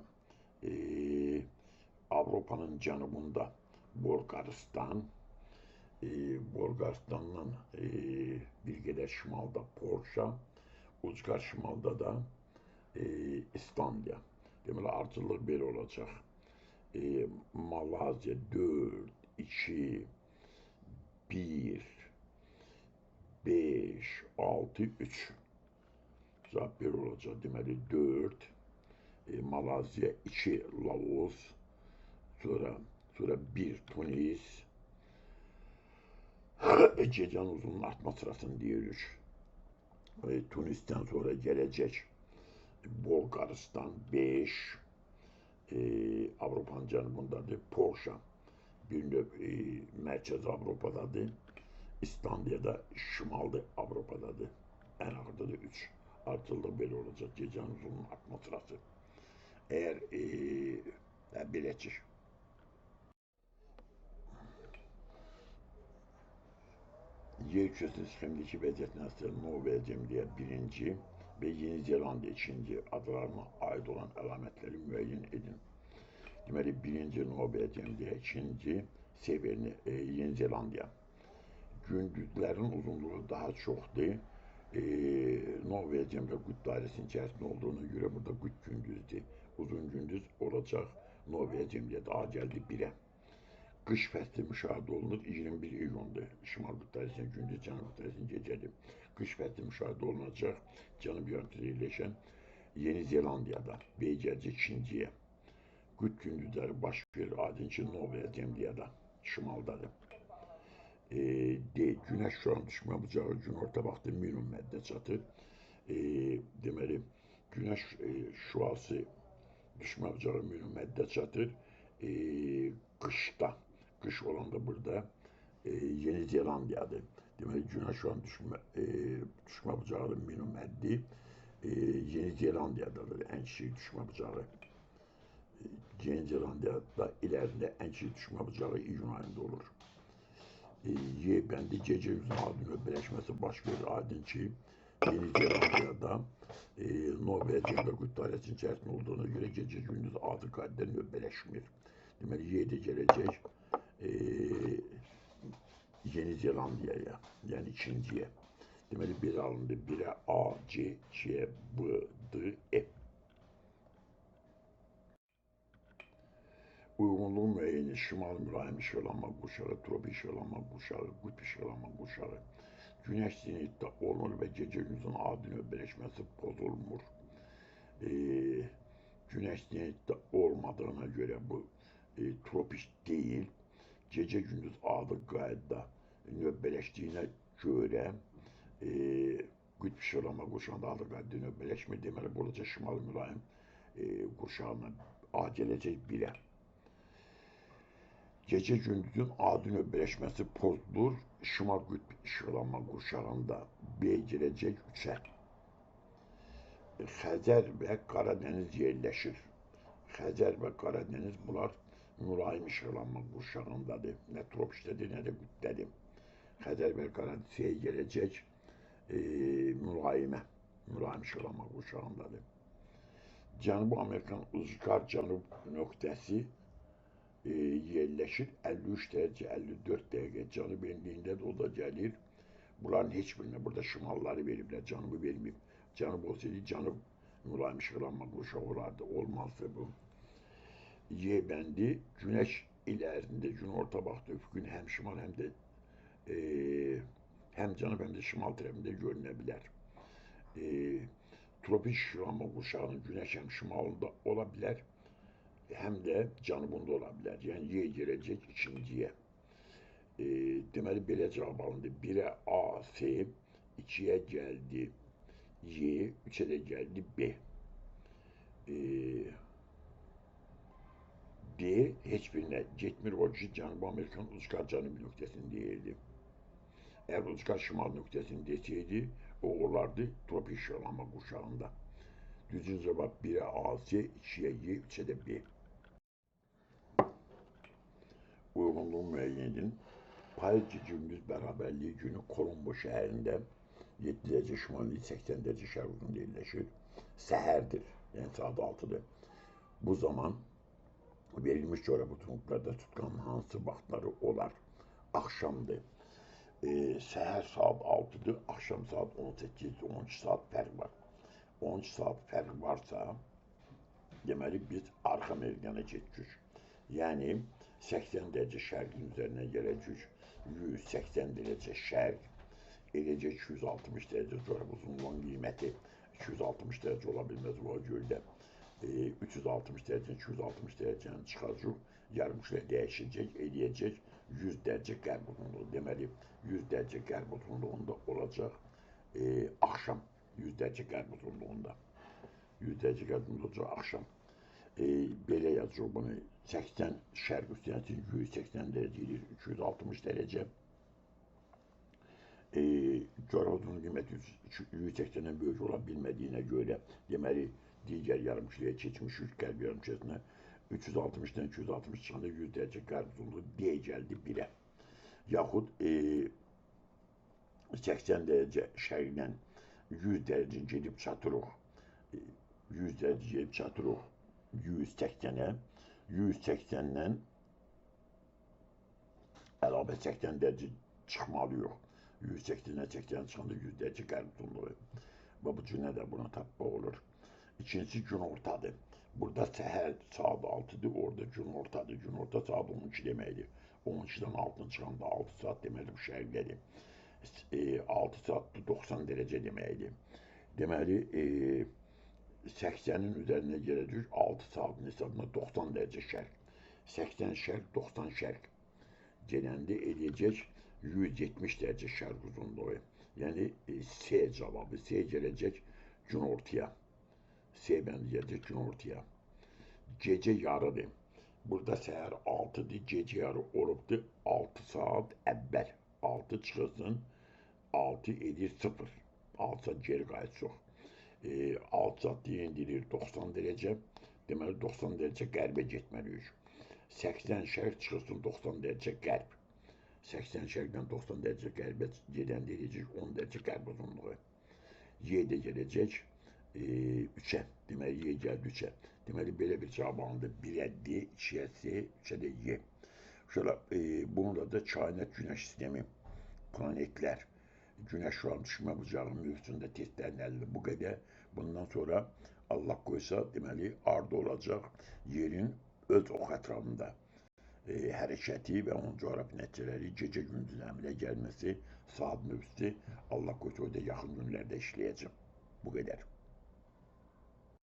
Avropanın cənubunda Bolqarıstan, Bolqarıstandan bir qədər şimalda Polşa, ucqar şimalda da İslandiya. Deməli, ardıcıllıq belə olacaq. Malayziya 4, 2, 1, 5, 6, 3. Cavab belə olacaq. Deməli, 4, Malayziya, 2, Laos, sonra 1 Tunis, gecənin uzunluğunun artma sırasını deyirik. Tunisdən sonra gələcək Bolqarıstan 5, Avropanın cənubundadır, Polşa bir növ Mərkəzi Avropadadır, İslandiya da Şimali Avropadadır, ən axırda da 3. Ardıcıllıq belə olacaq, gecənin uzunluğunun artma sırası. Əgər beləcək. Yer kürəsinin sxemdəki vəziyyətinə əsasən Nova Zemliya 1-ci və Yeni Zelandiya 2-ci adlarına aid olan əlamətləri müəyyən edin. Deməli, 1-ci Nova Zemliya, 2-ci Yeni Zelandiya. Gündüzlərin uzunluğu daha çoxdur. Nova Zemliya qütb dairəsinin içərisində olduğuna görə burada qütb gündüzdür. Uzun gündüz olacaq. Nova Zemliya daha gəldi 1-ə. Qış fəsli müşahidə olunur 21 iyundur. Şimal qütb dairəsində gündüz, cənub qütb dairəsində gecədir. Qış fəsli müşahidə olunacaq cənub yarımkürədə yerləşən Yeni Zelandiyada və gələcək 2-ciyə. Qütb gündüzləri baş verir aydınki Nova Zemliyada, şimaldadır. Günəş şüasının düşmə bucağı günorta vaxtı minimum həddə çatır. Deməli, günəş şüası düşmə bucağı minimum həddə çatır. Qışda, qış olanda burada Yeni Zelandiyadır. Deməli, günəş şüasının düşmə bucağı minimum həddi Yeni Zelandiyadadır, ən kiçik düşmə bucağı. Yeni Zelandiyada ilərində ən kiçik düşmə bucağı iyun ayında olur. Y bəndi gecə üzrə adi növbələşməsi baş verir. Aydın ki, Yeni Zelandiyada Nova Zemliya qütb dairəsinin içərisində olduğuna görə gecə gündüz adi qaydada növbələşmir. Deməli, Y də gələcək Yeni Zelandiyaya, yəni 2-ciyə. Deməli, bir alındı 1-ə A, C, C, B, D, E. Uyğunluğu müəyyəni şimal mülayim işıqlanma qurşağı, tropik işıqlanma qurşağı, qütb işıqlanma qurşağı. Günəş zenitdə olmur və gecə gündüzün adi növbələşməsi pozulmur. Günəş zenitdə olmadığına görə bu tropik deyil. Gecə gündüz adi qaydada növbələşdiyinə görə qütb işıqlanma qurşağında adi qaydada növbələşmir. Deməli, burada şimal mülayim qurşağına A gələcək 1-ə. Gece gündüzün adi nöbələşməsi pozulur. Şimal qütb işıqlanma qurşağında B girecek 3'e. Xəzər və Qaradəniz yerləşir. Xəzər və Qaradəniz bunlar mülayim işıqlanma qurşağındadır. Nə tropikdədir, nə də qütbdədir. Xəzər və Qaradəniz'e gelecek mülayim işıqlanma qurşağındadır. Cənubi Amerikanın uzqar cənub nöqtəsi yerləşir 53 dərəcə 54 dəqiqə cənub enliyində də o da gəlir. Bunların heç birinə burada şimalları veriblər, cənubu verməyib. Cənub olsaydı cənub mülayim işıqlanma qurşağı olardı, olmazdı bu. Y bəndi günəş il ərzində günorta vaxtı üfüqün həm şimal həm də həm cənub həm də şimal tərəfində görünə bilər. Tropik işıqlanma qurşağının günəş həm şimalında ola bilər, həm də cənubunda ola bilər. Yəni Y gələcək ikinciyə. Deməli belə cavab alındı. 1'ə A, S, 2'ye gəldi Y, 3'ə də gəldi B. D heç birinə getmir, o ki Cənubi Amerikanın uzqar cənubi nöqtəsini deyirdi. Eğer uzqar şimal nöqtəsini deseydi, o olardı tropik işıqlanma qurşağında. Düzgün cevap 1'ə A, S, 2'ye Y, 3'ə də B. Uyğunluğu müəyyən edin. Payız gündüz bərabərliyi günü Kolombo şəhərində 7 derece şimal, 80 derece şərq uzunluğunda yerləşir. Səhərdir, yəni saat 6'dır. Bu zaman verilmiş coğrafi uzunluqlarda tutqanın hansı vaxtları olar? Axşamdır. Səhər saat 6'dır, akşam saat 18'dir, 12 saat fərq var. 12 saat fərq varsa, deməli biz arxa meridyana keçirik. Yəni 80 derece şərqin üzərinə gələcək, 180 derece şərq, eləcə 260 derece coğrafi uzunluğun qiyməti 260 derece ola bilməz bu göldə. 360 derece, 260 derecenin çıxacaq, yarımçıya dəyişəcək, eləyəcək 100 derece qərb uzunluğu. Deməli 100 derece qərb uzunluğunda olacaq axşam, 100 derece qərb uzunluğunda. 100 derece qərb uzunluğunda olacaq axşam. Belə yazıyor bunu, 80 şərq üstünəsi 180 derece, 260 derece. Coğrafi uzunluğun qiyməti 180'den böyük ola bilmədiyinə görə, deməli digər yarımkürəyə keçmişik, qərb yarımkürəsinə 360'dan 260 çıxanda 100 derece qərb uzunluğu D gəldi 1'ə. Yaxud 80 derece şərqdən 100 derece gedib çatırıq, 100 derece gedib çatırıq 180'ə, 180'dən əlavə 80 derece çıxmalıyıq. 180'e 80 çıxanda 100 derece qərb uzunluğu. Və bu cür də buna tapmaq olur. İkincisi gün ortadır. Burada səhər saat 6'dır, orada gün ortadır. Gün orta saat 12 deməkdir. 12'den altına çıxanda 6 saat deməli bu şərqdədir. 6 saatdır 90 derece deməkdir. Deməli 80'in üzerine gələcək 6 saatin hesabına 90 derece şərq. 80 şərq, 90 şərq. Gələndə eləyəcək 170 derece şərq uzunluğu. Yəni C cavabı. C gələcək gün ortaya. C bəndi gələcək gün ortaya. Gecə yarıdır. Burada səhər 6'dır, gecə yarı olubdur 6 saat əvvəl. 6 çıxılsın, 6 edir 0. 6 saat geri qayıtsıq. 6 saat deyindirir 90 derece. Deməli 90 derece qərbə getməliyik. 80 şərq çıxılsın 90 derece qərb. 80 şərqdən 90 derece qərbə gedəndə eləyəcək 10 derece qərb uzunluğu. Y də gələcək 3'ə. Deməli Y gəldi 3'ə. Deməli belə bir cavab alındı. 1'ə D, 2'ə C, 3'ə də Y. Şöyle bununla da kainat güneş sistemi, planetler, güneş şu an düşmə bucağı mövzusunda testlərin əlində bu qədər. Bundan sonra Allah koysa deməli ardı olacaq yerin öz ox ətrafında hərəkəti və onun coğrafi nəticələri, gecə gündüz əmələ gəlməsi, saat mövzusu Allah koysa o da yaxın günlərdə işləyəcəm. Bu qədər.